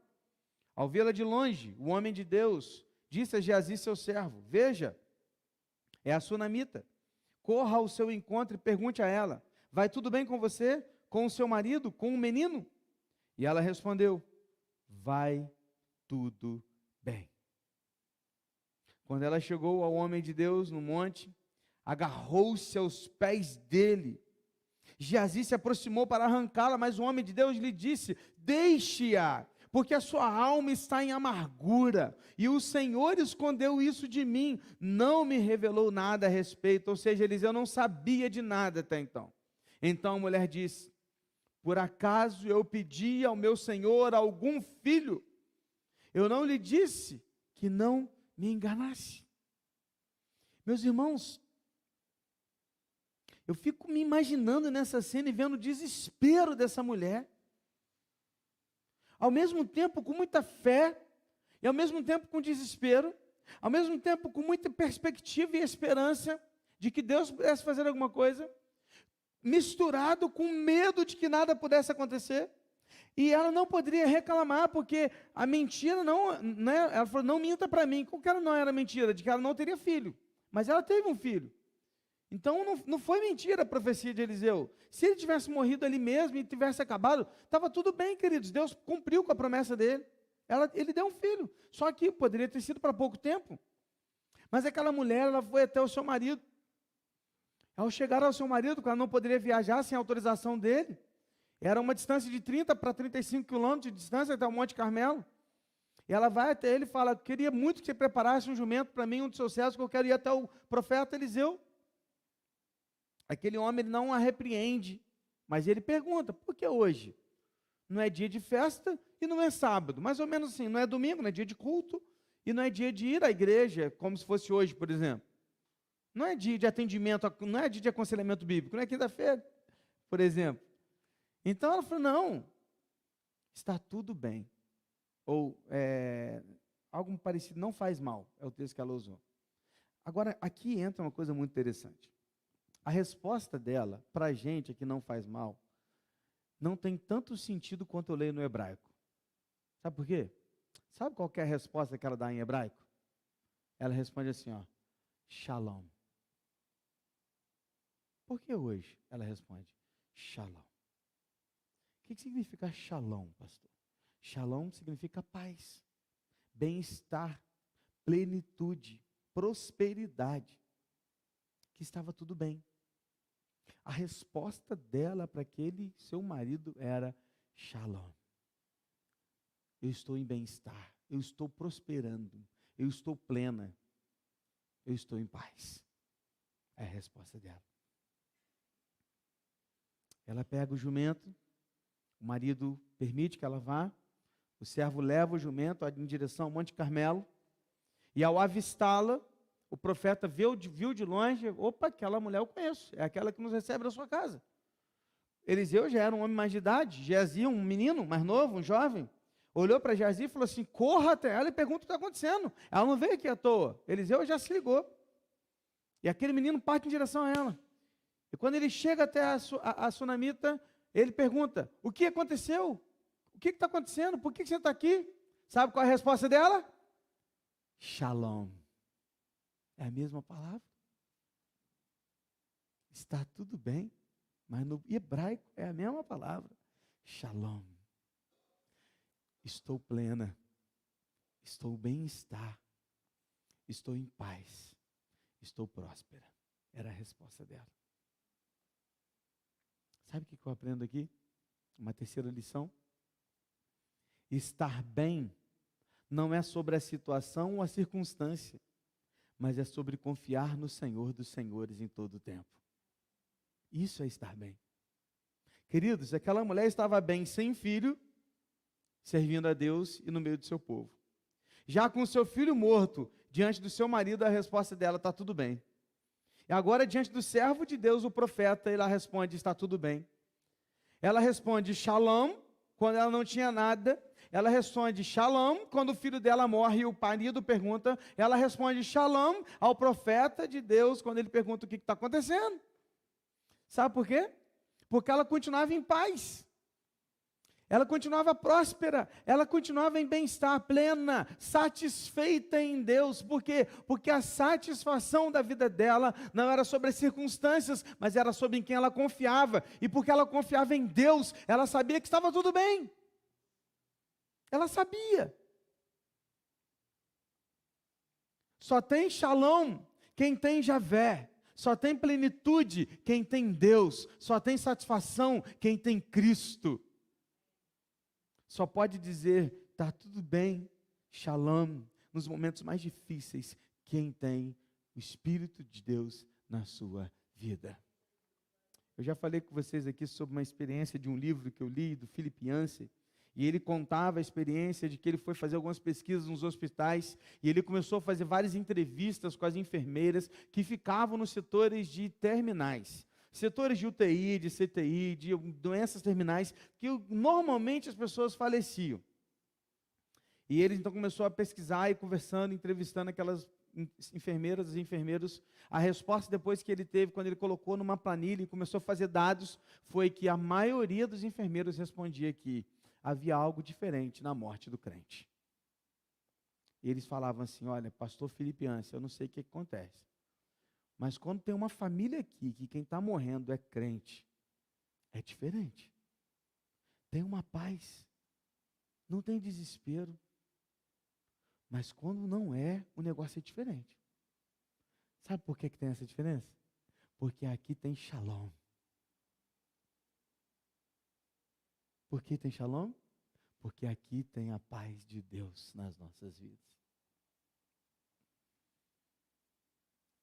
Ao vê-la de longe, o homem de Deus disse a Geazi, seu servo, veja, é a sunamita. Corra ao seu encontro e pergunte a ela, vai tudo bem com você, com o seu marido, com o menino? E ela respondeu, vai tudo bem. Quando ela chegou ao homem de Deus no monte, agarrou-se aos pés dele. Geazi se aproximou para arrancá-la, mas o homem de Deus lhe disse, deixe-a, porque a sua alma está em amargura, e o Senhor escondeu isso de mim, não me revelou nada a respeito, ou seja, Eliseu não sabia de nada até então. Então a mulher disse, por acaso eu pedi ao meu Senhor algum filho? Eu não lhe disse que não me enganasse. Meus irmãos, eu fico me imaginando nessa cena e vendo o desespero dessa mulher. Ao mesmo tempo com muita fé, e ao mesmo tempo com desespero, ao mesmo tempo com muita perspectiva e esperança de que Deus pudesse fazer alguma coisa, misturado com medo de que nada pudesse acontecer. E ela não poderia reclamar, porque a mentira não, né, ela falou, não minta para mim. Como que ela não era mentira? De que ela não teria filho. Mas ela teve um filho. Então não foi mentira a profecia de Eliseu. Se ele tivesse morrido ali mesmo e tivesse acabado, estava tudo bem, queridos. Deus cumpriu com a promessa dele. Ele deu um filho. Só que poderia ter sido para pouco tempo. Mas aquela mulher, ela foi até o seu marido. Ao chegar ao seu marido, porque ela não poderia viajar sem autorização dele, era uma distância de 30 para 35 quilômetros de distância até o Monte Carmelo. E ela vai até ele e fala, queria muito que você preparasse um jumento para mim, um dos seus servos, que eu quero ir até o profeta Eliseu. Aquele homem ele não a repreende, mas ele pergunta, por que hoje? Não é dia de festa e não é sábado, mais ou menos assim, não é domingo, não é dia de culto, e não é dia de ir à igreja, como se fosse hoje, por exemplo. Não é dia de atendimento, não é dia de aconselhamento bíblico, não é quinta-feira, por exemplo. Então ela falou, não, está tudo bem. Ou algo parecido, não faz mal, é o texto que ela usou. Agora, aqui entra uma coisa muito interessante. A resposta dela, para a gente que não faz mal, não tem tanto sentido quanto eu leio no hebraico. Sabe por quê? Sabe qual que é a resposta que ela dá em hebraico? Ela responde assim, ó, shalom. Por que hoje? Ela responde, shalom. O que significa shalom, pastor? Shalom significa paz, bem-estar, plenitude, prosperidade. Que estava tudo bem. A resposta dela para aquele seu marido era shalom. Eu estou em bem-estar, eu estou prosperando, eu estou plena, eu estou em paz. É a resposta dela. Ela pega o jumento, o marido permite que ela vá, o servo leva o jumento em direção ao Monte Carmelo, e ao avistá-la, o profeta viu de longe, opa, aquela mulher eu conheço, é aquela que nos recebe na sua casa. Eliseu já era um homem mais de idade, Geazi, um menino mais novo, um jovem, olhou para Geazi e falou assim, corra até ela e pergunta o que está acontecendo. Ela não veio aqui à toa. Eliseu já se ligou. E aquele menino parte em direção a ela. E quando ele chega até a sunamita, ele pergunta, o que aconteceu? O que está acontecendo? Por que você está aqui? Sabe qual é a resposta dela? Shalom. É a mesma palavra. Está tudo bem, mas no hebraico é a mesma palavra. Shalom. Estou plena. Estou bem-estar. Estou em paz. Estou próspera. Era a resposta dela. Sabe o que eu aprendo aqui? Uma terceira lição. Estar bem não é sobre a situação ou a circunstância, mas é sobre confiar no Senhor dos Senhores em todo o tempo. Isso é estar bem. Queridos, aquela mulher estava bem sem filho, servindo a Deus e no meio do seu povo. Já com o seu filho morto, diante do seu marido, a resposta dela, está tudo bem. E agora, diante do servo de Deus, o profeta, ela responde, está tudo bem. Ela responde, shalom, quando ela não tinha nada. Ela responde, shalom, quando o filho dela morre e o marido pergunta. Ela responde, shalom, ao profeta de Deus, quando ele pergunta o que está acontecendo. Sabe por quê? Porque ela continuava em paz. Ela continuava próspera, ela continuava em bem-estar, plena, satisfeita em Deus. Por quê? Porque a satisfação da vida dela não era sobre as circunstâncias, mas era sobre em quem ela confiava. E porque ela confiava em Deus, ela sabia que estava tudo bem. Ela sabia. Só tem shalom quem tem Javé. Só tem plenitude quem tem Deus. Só tem satisfação quem tem Cristo. Só pode dizer, está tudo bem, shalom, nos momentos mais difíceis, quem tem o Espírito de Deus na sua vida. Eu já falei com vocês aqui sobre uma experiência de um livro que eu li, do Philip Yancey, e ele contava a experiência de que ele foi fazer algumas pesquisas nos hospitais, e ele começou a fazer várias entrevistas com as enfermeiras que ficavam nos setores de terminais. Setores de UTI, de CTI, de doenças terminais, que normalmente as pessoas faleciam. E ele então começou a pesquisar e conversando, entrevistando aquelas enfermeiras e enfermeiros. A resposta depois que ele teve, quando ele colocou numa planilha e começou a fazer dados, foi que a maioria dos enfermeiros respondia que havia algo diferente na morte do crente. E eles falavam assim, olha, pastor Philip Yancey, eu não sei o que acontece. Mas quando tem uma família aqui, que quem está morrendo é crente, é diferente. Tem uma paz, não tem desespero. Mas quando não é, o negócio é diferente. Sabe por que tem essa diferença? Porque aqui tem shalom. Por que tem shalom? Porque aqui tem a paz de Deus nas nossas vidas.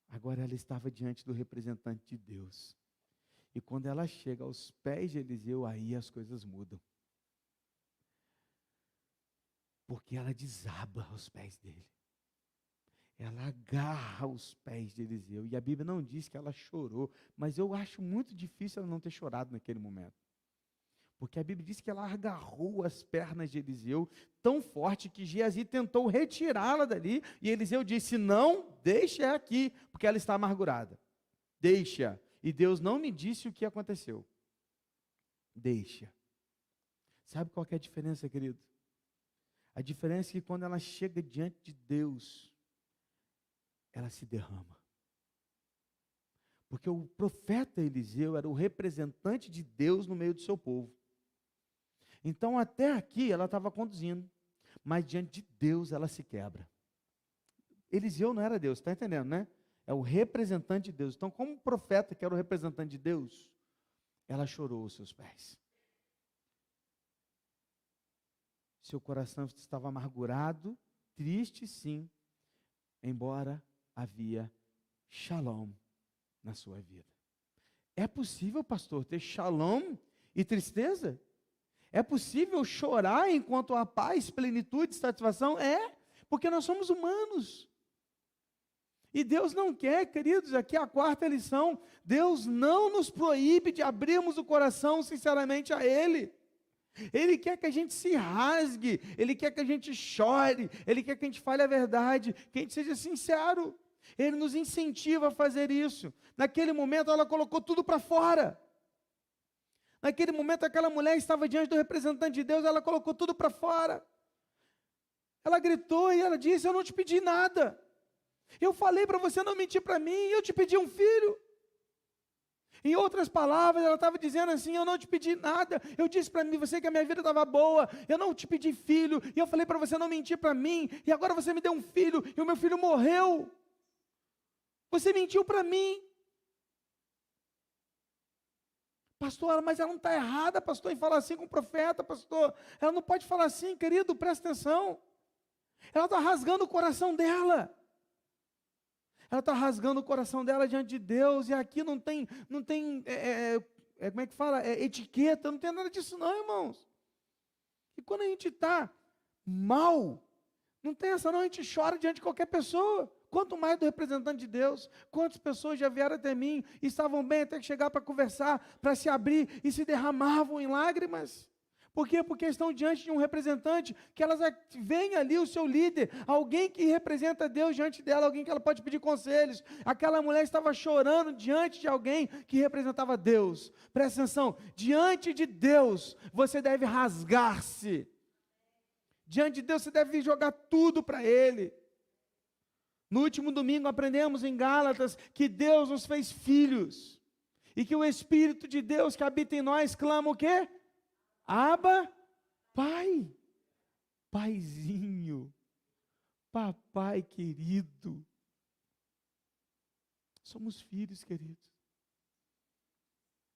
Agora ela estava diante do representante de Deus. E quando ela chega aos pés de Eliseu, aí as coisas mudam. Porque ela desaba aos pés dele. Ela agarra os pés de Eliseu. E a Bíblia não diz que ela chorou, mas eu acho muito difícil ela não ter chorado naquele momento. Porque a Bíblia diz que ela agarrou as pernas de Eliseu tão forte que Geazi tentou retirá-la dali. E Eliseu disse, não, deixa aqui, porque ela está amargurada. Deixa. E Deus não me disse o que aconteceu. Deixa. Sabe qual que é a diferença, querido? A diferença é que quando ela chega diante de Deus, ela se derrama. Porque o profeta Eliseu era o representante de Deus no meio do seu povo. Então, até aqui, ela estava conduzindo. Mas diante de Deus, ela se quebra. Eliseu não era Deus, está entendendo, né? É o representante de Deus. Então, como profeta que era o representante de Deus, ela chorou aos seus pés. Seu coração estava amargurado, triste, sim, embora havia shalom na sua vida. É possível, pastor, ter shalom e tristeza? É possível chorar enquanto há paz, plenitude, satisfação? É, porque nós somos humanos. E Deus não quer, queridos, aqui é a quarta lição, Deus não nos proíbe de abrirmos o coração sinceramente a Ele. Ele quer que a gente se rasgue, Ele quer que a gente chore, Ele quer que a gente fale a verdade, que a gente seja sincero. Ele nos incentiva a fazer isso. Naquele momento ela colocou tudo para fora. Naquele momento aquela mulher estava diante do representante de Deus, ela colocou tudo para fora. Ela gritou e ela disse, eu não te pedi nada. Eu falei para você não mentir para mim, eu te pedi um filho. Em outras palavras, ela estava dizendo assim, eu não te pedi nada, eu disse para mim, você que a minha vida estava boa, eu não te pedi filho, e eu falei para você não mentir para mim, e agora você me deu um filho, e o meu filho morreu. Você mentiu para mim. Pastor, mas ela não está errada, pastor, em falar assim com o profeta, pastor. Ela não pode falar assim, querido, presta atenção. Ela está rasgando o coração dela. Ela está rasgando o coração dela diante de Deus, e aqui não tem como é que fala? Etiqueta, não tem nada disso não, irmãos. E quando a gente está mal, não tem essa não, a gente chora diante de qualquer pessoa. Quanto mais do representante de Deus. Quantas pessoas já vieram até mim, e estavam bem até que chegar para conversar, para se abrir, e se derramavam em lágrimas. Por quê? Porque estão diante de um representante, que elas veem ali o seu líder, alguém que representa Deus diante dela, alguém que ela pode pedir conselhos. Aquela mulher estava chorando diante de alguém que representava Deus. Presta atenção, diante de Deus, você deve rasgar-se. Diante de Deus, você deve jogar tudo para Ele. No último domingo aprendemos em Gálatas que Deus nos fez filhos. E que o Espírito de Deus que habita em nós clama o quê? Abba, Pai. Paizinho. Papai querido. Somos filhos, queridos.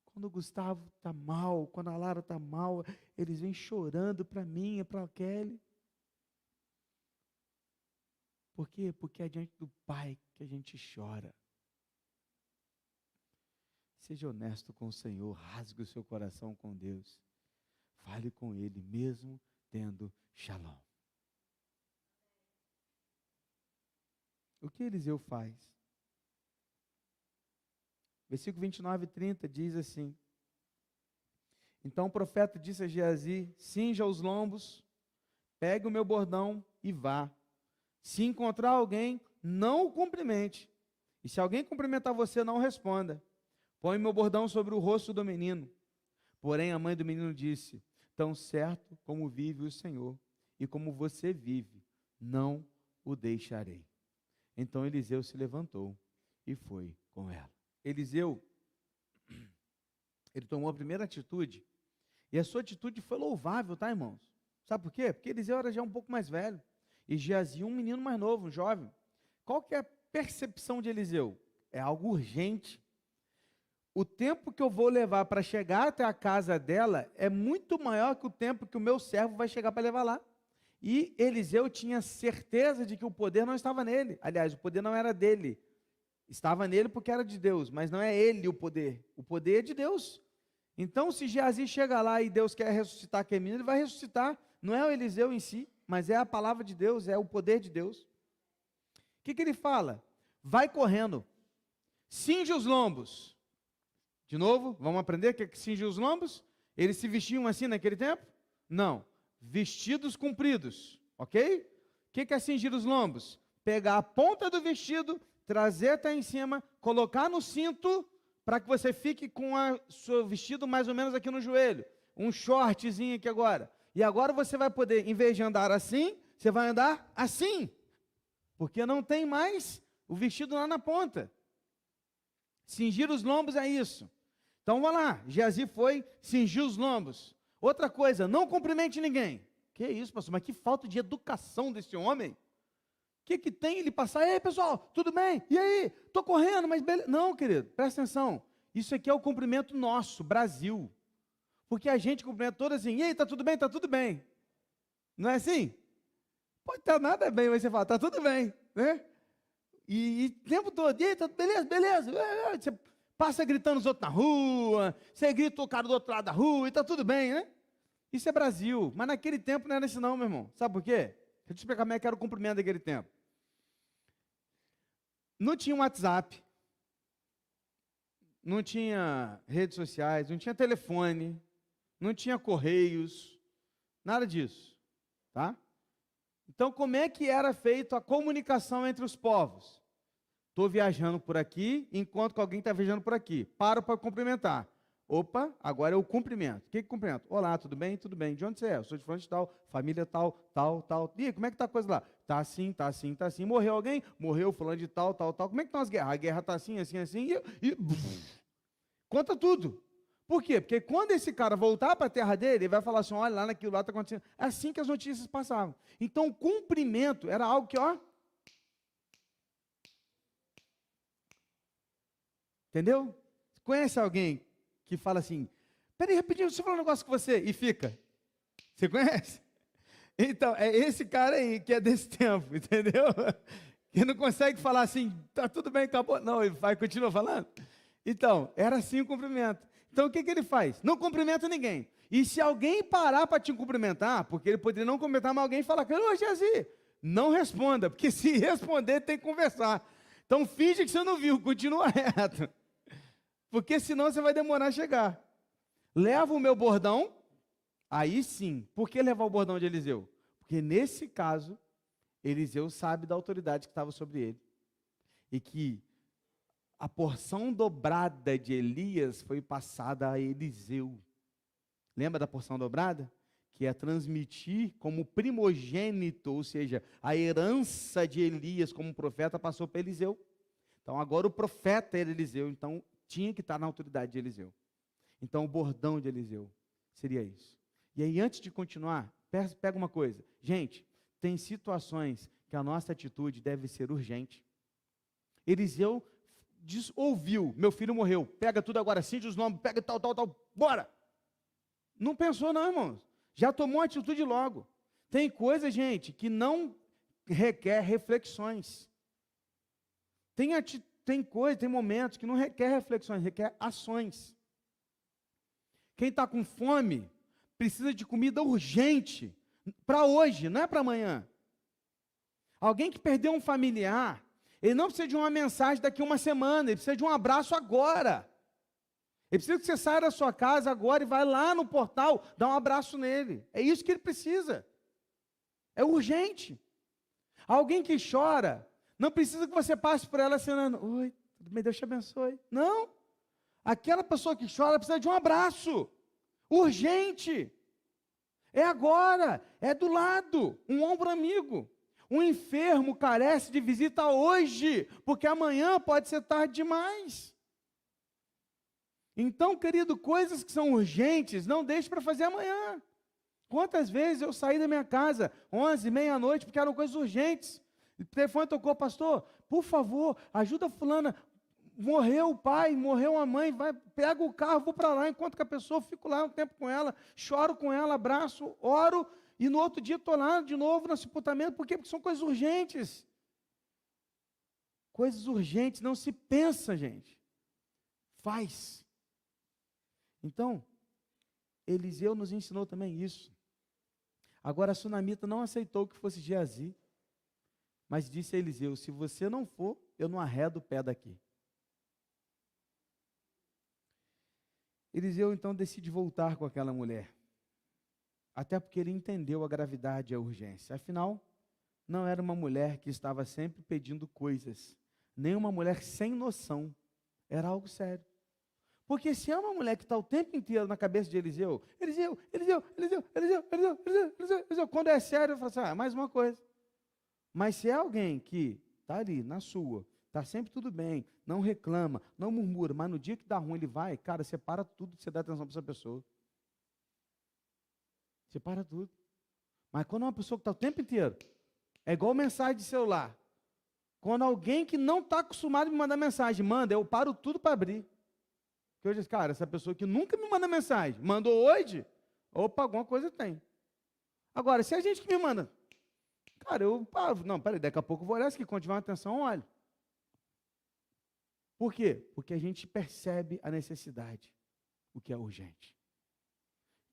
Quando o Gustavo está mal, quando a Lara está mal, eles vêm chorando para mim e para a Kelly. Por quê? Porque é diante do Pai que a gente chora. Seja honesto com o Senhor, rasgue o seu coração com Deus. Fale com Ele, mesmo tendo shalom. O que Eliseu faz? Versículo 29 e 30 diz assim: Então o profeta disse a Geazi: cinja os lombos, pegue o meu bordão e vá. Se encontrar alguém, não o cumprimente. E se alguém cumprimentar você, não responda. Põe meu bordão sobre o rosto do menino. Porém, a mãe do menino disse: tão certo como vive o Senhor, e como você vive, não o deixarei. Então Eliseu se levantou e foi com ela. Eliseu, ele tomou a primeira atitude, e a sua atitude foi louvável, tá, irmãos? Sabe por quê? Porque Eliseu era já um pouco mais velho. E Geazi, um menino mais novo, um jovem. Qual que é a percepção de Eliseu? É algo urgente. O tempo que eu vou levar para chegar até a casa dela é muito maior que o tempo que o meu servo vai chegar para levar lá. E Eliseu tinha certeza de que o poder não estava nele. Aliás, o poder não era dele. Estava nele porque era de Deus, mas não é ele o poder. O poder é de Deus. Então, se Geazi chega lá e Deus quer ressuscitar aquele menino, ele vai ressuscitar. Não é o Eliseu em si, mas é a palavra de Deus, é o poder de Deus. O que ele fala? Vai correndo, cinge os lombos. De novo, vamos aprender o que é que cinge os lombos? Eles se vestiam assim naquele tempo? Não, vestidos compridos, ok? O que é cingir os lombos? Pegar a ponta do vestido, trazer até em cima, colocar no cinto, para que você fique com o seu vestido mais ou menos aqui no joelho. Um shortzinho aqui agora. E agora você vai poder, em vez de andar assim, você vai andar assim. Porque não tem mais o vestido lá na ponta. Cingir os lombos é isso. Então vamos lá, Geazi foi cingir os lombos. Outra coisa, não cumprimente ninguém. Que isso, pastor, mas que falta de educação desse homem. O que tem ele passar? Ei, pessoal, tudo bem? E aí? Estou correndo, mas beleza. Não, querido, presta atenção. Isso aqui é o cumprimento nosso, Brasil. Porque a gente cumprimenta todos assim: e aí, está tudo bem? Está tudo bem. Não é assim? Pode estar nada bem, mas você fala: está tudo bem, né? E o tempo todo: e aí, tá, beleza, beleza. Você passa gritando os outros na rua, você grita o cara do outro lado da rua e está tudo bem, né? Isso é Brasil, mas naquele tempo não era isso não, meu irmão. Sabe por quê? Deixa eu te explicar como é que era o cumprimento daquele tempo. Não tinha WhatsApp, não tinha redes sociais, não tinha telefone, não tinha correios, nada disso, tá? Então, como é que era feita a comunicação entre os povos? Estou viajando por aqui, enquanto que alguém está viajando por aqui. Paro para cumprimentar. Opa, agora é o cumprimento. O que cumprimento? Olá, tudo bem? Tudo bem. De onde você é? Eu sou de fulano de tal, família tal, tal, tal. E aí, como é que está a coisa lá? Está assim, está assim, está assim. Morreu alguém? Morreu fulano de tal, tal, tal. Como é que estão as guerras? A guerra está assim, assim, assim. Conta tudo. Por quê? Porque quando esse cara voltar para a terra dele, ele vai falar assim: olha, lá naquilo lá está acontecendo. É assim que as notícias passavam. Então, o cumprimento era algo que, ó. Entendeu? Conhece alguém que fala assim: peraí, rapidinho, deixa eu falar um negócio com você, e fica? Você conhece? Então, é esse cara aí que é desse tempo, entendeu? Que não consegue falar assim: tá tudo bem, acabou. Não, ele vai, continua falando. Então, era assim o cumprimento. Então, o que ele faz? Não cumprimenta ninguém. E se alguém parar para te cumprimentar, porque ele poderia não cumprimentar, mas alguém falar, ô Geazi, não responda, porque se responder tem que conversar. Então finge que você não viu, continua reto. Porque senão você vai demorar a chegar. Leva o meu bordão, aí sim. Por que levar o bordão de Eliseu? Porque nesse caso, Eliseu sabe da autoridade que estava sobre ele. E que a porção dobrada de Elias foi passada a Eliseu. Lembra da porção dobrada? Que é transmitir como primogênito, ou seja, a herança de Elias como profeta passou para Eliseu. Então agora o profeta era Eliseu, então tinha que estar na autoridade de Eliseu. Então o bordão de Eliseu seria isso. E aí antes de continuar, pega uma coisa. Gente, tem situações que a nossa atitude deve ser urgente. Eliseu ouviu, meu filho morreu, pega tudo agora, cinge os nomes, pega tal, bora. Não pensou não, irmãos. Já tomou atitude logo. Tem coisa, gente, que não requer reflexões. Tem momentos que não requer reflexões, requer ações. Quem está com fome precisa de comida urgente, para hoje, não é para amanhã. Alguém que perdeu um familiar, ele não precisa de uma mensagem daqui a uma semana, ele precisa de um abraço agora. Ele precisa que você saia da sua casa agora e vai lá no portal dar um abraço nele. É isso que ele precisa. É urgente. Alguém que chora, não precisa que você passe por ela assinando, oi, tudo bem, Deus te abençoe. Não. Aquela pessoa que chora precisa de um abraço. Urgente. É agora, é do lado, um ombro amigo. Um enfermo carece de visita hoje, porque amanhã pode ser tarde demais. Então, querido, coisas que são urgentes, não deixe para fazer amanhã. Quantas vezes eu saí da minha casa, 11, meia-noite, porque eram coisas urgentes. O telefone tocou, pastor, por favor, ajuda a fulana. Morreu o pai, morreu a mãe, pega o carro, vou para lá, encontro com a pessoa, fico lá um tempo com ela, choro com ela, abraço, oro, e no outro dia estou lá de novo no sepultamento. Por quê? Porque são coisas urgentes. Coisas urgentes, não se pensa, gente. Faz. Então, Eliseu nos ensinou também isso. Agora, a sunamita não aceitou que fosse Geazi, mas disse a Eliseu, se você não for, eu não arredo o pé daqui. Eliseu, então, decide voltar com aquela mulher, até porque ele entendeu a gravidade e a urgência. Afinal, não era uma mulher que estava sempre pedindo coisas, nem uma mulher sem noção, era algo sério. Porque se é uma mulher que está o tempo inteiro na cabeça de Eliseu, quando é sério, eu falo assim, mais uma coisa. Mas se é alguém que está ali, na sua, está sempre tudo bem, não reclama, não murmura, mas no dia que dá ruim ele vai, cara, separa tudo que você dá atenção para essa pessoa. Separa tudo. Mas quando é uma pessoa que está o tempo inteiro, é igual mensagem de celular. Quando alguém que não está acostumado a me mandar mensagem, manda, eu paro tudo para abrir. Porque eu disse, cara, essa pessoa que nunca me manda mensagem, mandou hoje, opa, alguma coisa tem. Agora, se a gente que me manda, cara, eu paro, não, peraí, daqui a pouco eu vou olhar, se quando tiver uma atenção, eu olho. Por quê? Porque a gente percebe a necessidade, o que é urgente.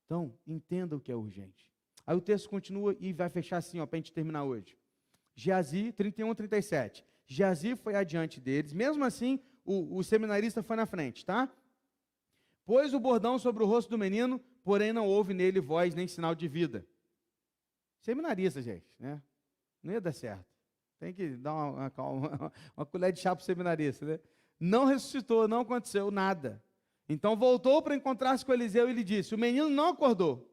Então, entenda o que é urgente. Aí o texto continua e vai fechar assim, para a gente terminar hoje. Geazi, 31, 37. Geazi foi adiante deles, mesmo assim, o seminarista foi na frente, tá? Pôs o bordão sobre o rosto do menino, porém não houve nele voz nem sinal de vida. Seminarista, gente, né? Não ia dar certo. Tem que dar uma colher de chá para o seminarista, né? Não ressuscitou, não aconteceu nada. Então voltou para encontrar-se com Eliseu e lhe disse, o menino não acordou.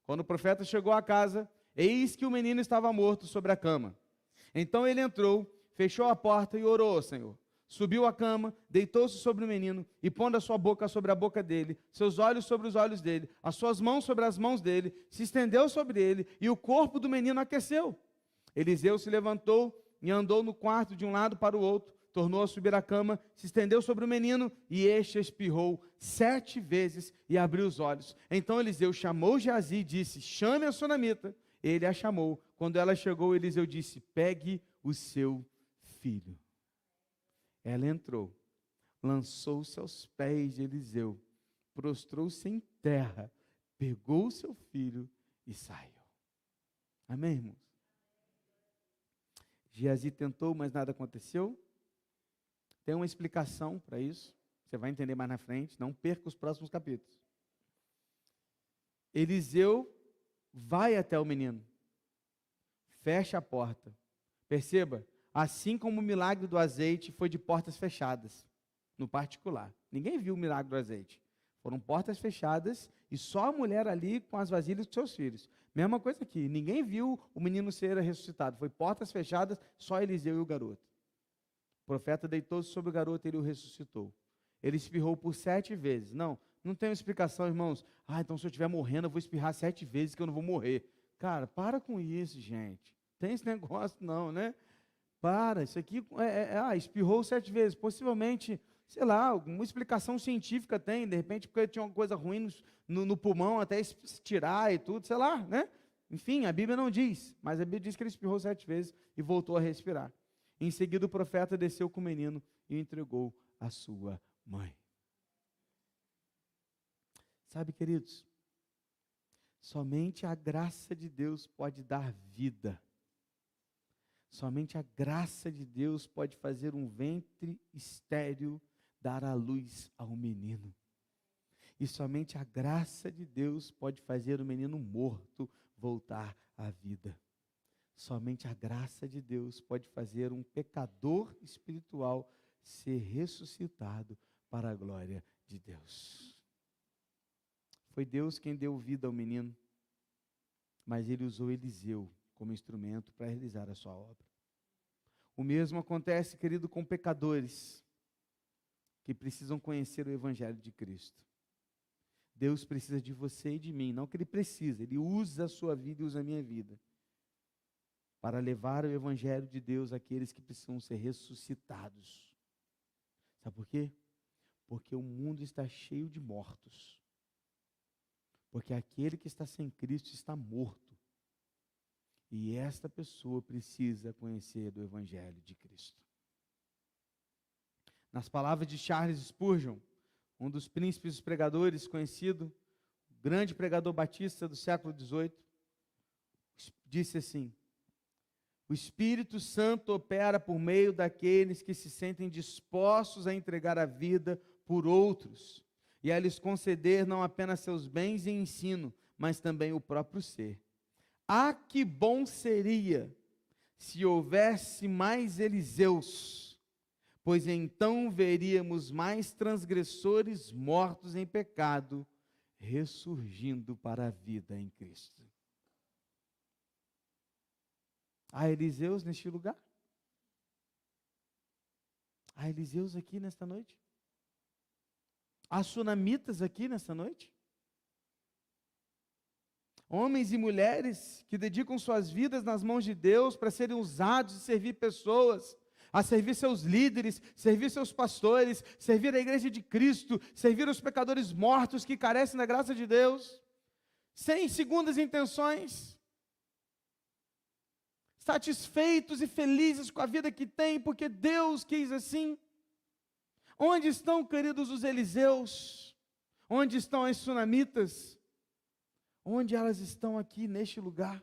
Quando o profeta chegou à casa, eis que o menino estava morto sobre a cama. Então ele entrou, fechou a porta e orou ao Senhor. Subiu à cama, deitou-se sobre o menino e pondo a sua boca sobre a boca dele, seus olhos sobre os olhos dele, as suas mãos sobre as mãos dele, se estendeu sobre ele e o corpo do menino aqueceu. Eliseu se levantou e andou no quarto de um lado para o outro, tornou a subir a cama, se estendeu sobre o menino e este espirrou 7 vezes e abriu os olhos. Então Eliseu chamou Geazi e disse, chame a sunamita. Ele a chamou. Quando ela chegou, Eliseu disse, pegue o seu filho. Ela entrou, lançou-se aos pés de Eliseu, prostrou-se em terra, pegou o seu filho e saiu. Amém, irmãos? Geazi tentou, mas nada aconteceu. Tem uma explicação para isso. Você vai entender mais na frente. Não perca os próximos capítulos. Eliseu vai até o menino. Fecha a porta. Perceba, assim como o milagre do azeite foi de portas fechadas, no particular. Ninguém viu o milagre do azeite. Foram portas fechadas e só a mulher ali com as vasilhas dos seus filhos. Mesma coisa aqui, ninguém viu o menino ser ressuscitado. Foi portas fechadas, só Eliseu e o garoto. O profeta deitou-se sobre o garoto e ele o ressuscitou. Ele espirrou por 7 vezes. Não tem uma explicação, irmãos. Então se eu estiver morrendo, eu vou espirrar 7 vezes que eu não vou morrer. Cara, para com isso, gente. Tem esse negócio não, né? Para, isso aqui espirrou 7 vezes. Possivelmente, sei lá, alguma explicação científica tem, de repente porque tinha uma coisa ruim no pulmão, até tirar e tudo, sei lá, né? Enfim, a Bíblia não diz, mas a Bíblia diz que ele espirrou 7 vezes e voltou a respirar. Em seguida o profeta desceu com o menino e o entregou à sua mãe. Sabe, queridos, somente a graça de Deus pode dar vida. Somente a graça de Deus pode fazer um ventre estéril dar à luz ao menino. E somente a graça de Deus pode fazer o menino morto voltar à vida. Somente a graça de Deus pode fazer um pecador espiritual ser ressuscitado para a glória de Deus. Foi Deus quem deu vida ao menino, mas ele usou Eliseu como instrumento para realizar a sua obra. O mesmo acontece, querido, com pecadores que precisam conhecer o Evangelho de Cristo. Deus precisa de você e de mim, não que Ele precisa, Ele usa a sua vida e usa a minha vida para levar o Evangelho de Deus àqueles que precisam ser ressuscitados. Sabe por quê? Porque o mundo está cheio de mortos. Porque aquele que está sem Cristo está morto. E esta pessoa precisa conhecer do Evangelho de Cristo. Nas palavras de Charles Spurgeon, um dos príncipes dos pregadores conhecido, grande pregador batista do século XVIII, disse assim: o Espírito Santo opera por meio daqueles que se sentem dispostos a entregar a vida por outros e a lhes conceder não apenas seus bens e ensino, mas também o próprio ser. Que bom seria se houvesse mais Eliseus, pois então veríamos mais transgressores mortos em pecado, ressurgindo para a vida em Cristo. Há Eliseus neste lugar? Há Eliseus aqui nesta noite? Há sunamitas aqui nesta noite? Homens e mulheres que dedicam suas vidas nas mãos de Deus para serem usados e servir pessoas, a servir seus líderes, servir seus pastores, servir a igreja de Cristo, servir os pecadores mortos que carecem da graça de Deus, sem segundas intenções, satisfeitos e felizes com a vida que têm, porque Deus quis assim. Onde estão, queridos, os Eliseus? Onde estão as sunamitas? Onde elas estão aqui neste lugar?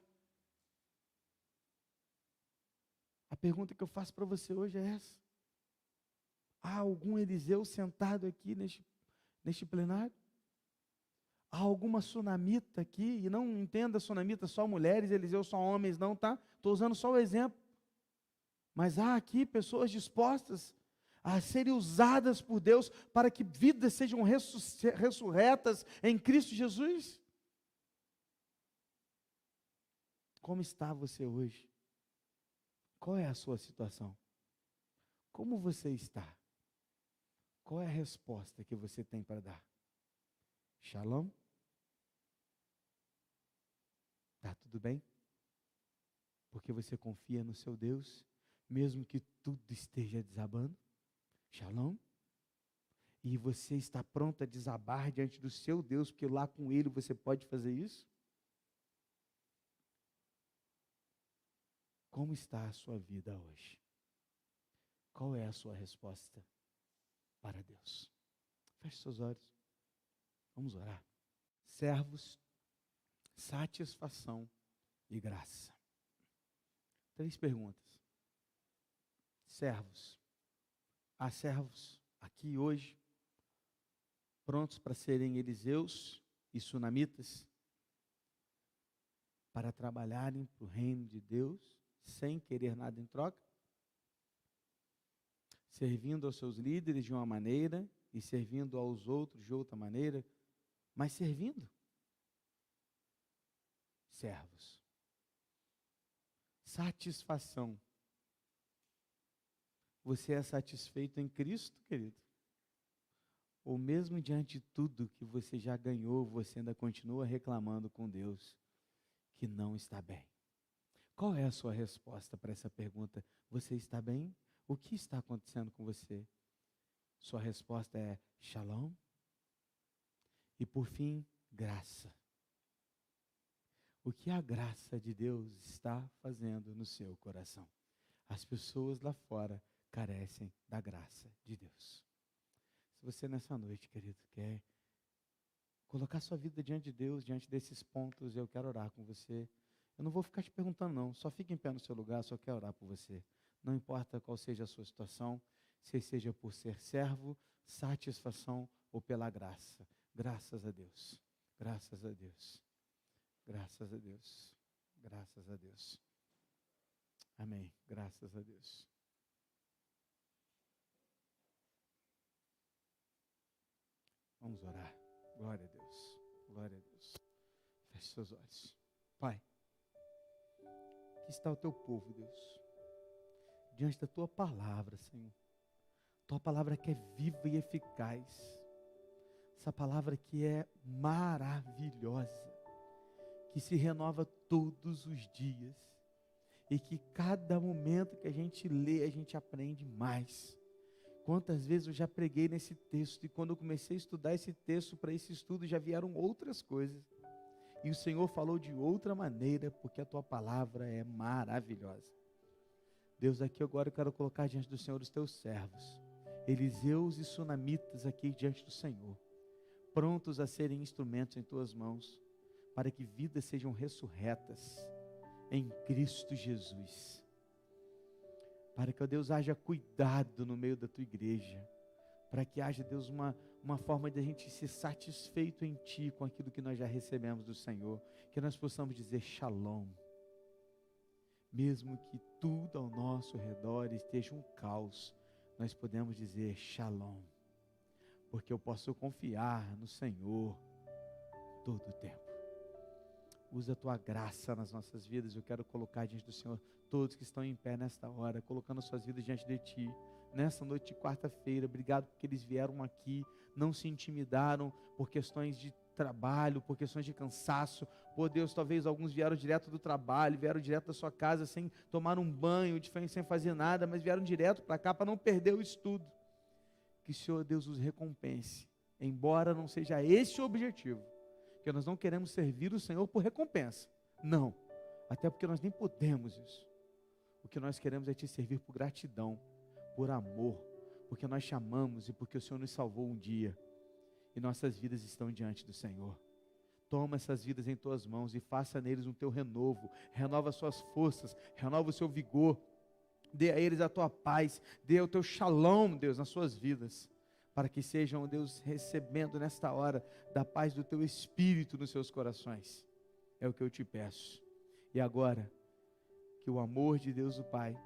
A pergunta que eu faço para você hoje é essa: há algum Eliseu sentado aqui neste plenário? Há alguma sunamita aqui? E não entenda sunamita só mulheres, Eliseu só homens, não, tá? Estou usando só o exemplo. Mas há aqui pessoas dispostas a serem usadas por Deus para que vidas sejam ressurretas em Cristo Jesus? Como está você hoje? Qual é a sua situação? Como você está? Qual é a resposta que você tem para dar? Shalom? Está tudo bem? Porque você confia no seu Deus, mesmo que tudo esteja desabando? Shalom? E você está pronto a desabar diante do seu Deus, porque lá com Ele você pode fazer isso? Como está a sua vida hoje? Qual é a sua resposta para Deus? Feche seus olhos. Vamos orar. Servos satisfação e graça. 3 perguntas. Servos. Há servos aqui hoje, prontos para serem Eliseus e Sunamitas, para trabalharem para o reino de Deus, sem querer nada em troca? Servindo aos seus líderes de uma maneira e servindo aos outros de outra maneira, mas servindo. Servos. Satisfação. Você é satisfeito em Cristo, querido? Ou mesmo diante de tudo que você já ganhou, você ainda continua reclamando com Deus que não está bem? Qual é a sua resposta para essa pergunta? Você está bem? O que está acontecendo com você? Sua resposta é Shalom. E por fim, graça. O que a graça de Deus está fazendo no seu coração? As pessoas lá fora carecem da graça de Deus. Se você nessa noite, querido, quer colocar sua vida diante de Deus, diante desses pontos, eu quero orar com você. Eu não vou ficar te perguntando não, só fique em pé no seu lugar, só quero orar por você. Não importa qual seja a sua situação, se seja por ser servo, satisfação ou pela graça. Graças a Deus, graças a Deus, graças a Deus, graças a Deus. Amém, graças a Deus. Vamos orar. Glória a Deus. Glória a Deus. Feche seus olhos. Pai, aqui está o teu povo, Deus. Diante da tua palavra, Senhor. Tua palavra que é viva e eficaz. Essa palavra que é maravilhosa. Que se renova todos os dias. E que cada momento que a gente lê, a gente aprende mais. Quantas vezes eu já preguei nesse texto, e quando eu comecei a estudar esse texto, para esse estudo já vieram outras coisas. E o Senhor falou de outra maneira, porque a tua palavra é maravilhosa. Deus, aqui agora eu quero colocar diante do Senhor os teus servos, Eliseus e Sunamitas aqui diante do Senhor, prontos a serem instrumentos em tuas mãos, para que vidas sejam ressurretas em Cristo Jesus. Para que, ó Deus, haja cuidado no meio da tua igreja. Para que haja, Deus, uma forma de a gente ser satisfeito em Ti com aquilo que nós já recebemos do Senhor. Que nós possamos dizer Shalom. Mesmo que tudo ao nosso redor esteja um caos, nós podemos dizer Shalom. Porque eu posso confiar no Senhor todo o tempo. Usa a tua graça nas nossas vidas. Eu quero colocar diante do Senhor todos que estão em pé nesta hora, colocando suas vidas diante de Ti, nessa noite de quarta-feira. Obrigado porque eles vieram aqui, não se intimidaram por questões de trabalho, por questões de cansaço. Por Deus, talvez alguns vieram direto do trabalho, vieram direto da sua casa sem tomar um banho, sem fazer nada, mas vieram direto para cá para não perder o estudo. Que o Senhor Deus os recompense, embora não seja esse o objetivo. Porque nós não queremos servir o Senhor por recompensa. Não. Até porque nós nem podemos isso. O que nós queremos é te servir por gratidão, por amor, porque nós chamamos e porque o Senhor nos salvou um dia. E nossas vidas estão diante do Senhor. Toma essas vidas em tuas mãos e faça neles um teu renovo. Renova as suas forças, renova o seu vigor. Dê a eles a tua paz, dê o teu shalom, Deus, nas suas vidas. Para que sejam, Deus, recebendo nesta hora da paz do teu Espírito nos seus corações. É o que eu te peço. E agora, que o amor de Deus o Pai,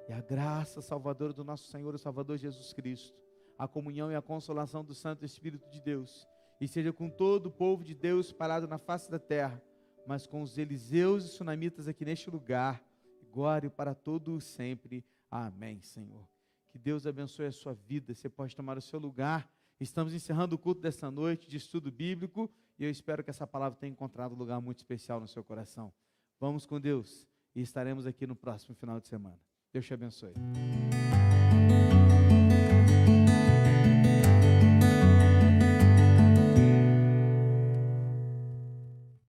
e a graça salvadora do nosso Senhor e Salvador Jesus Cristo, a comunhão e a consolação do Santo Espírito de Deus, e seja com todo o povo de Deus parado na face da terra, mas com os Eliseus e Sunamitas aqui neste lugar, glória para todos sempre. Amém, Senhor. Que Deus abençoe a sua vida. Você pode tomar o seu lugar. Estamos encerrando o culto desta noite de estudo bíblico e eu espero que essa palavra tenha encontrado um lugar muito especial no seu coração. Vamos com Deus e estaremos aqui no próximo final de semana. Deus te abençoe.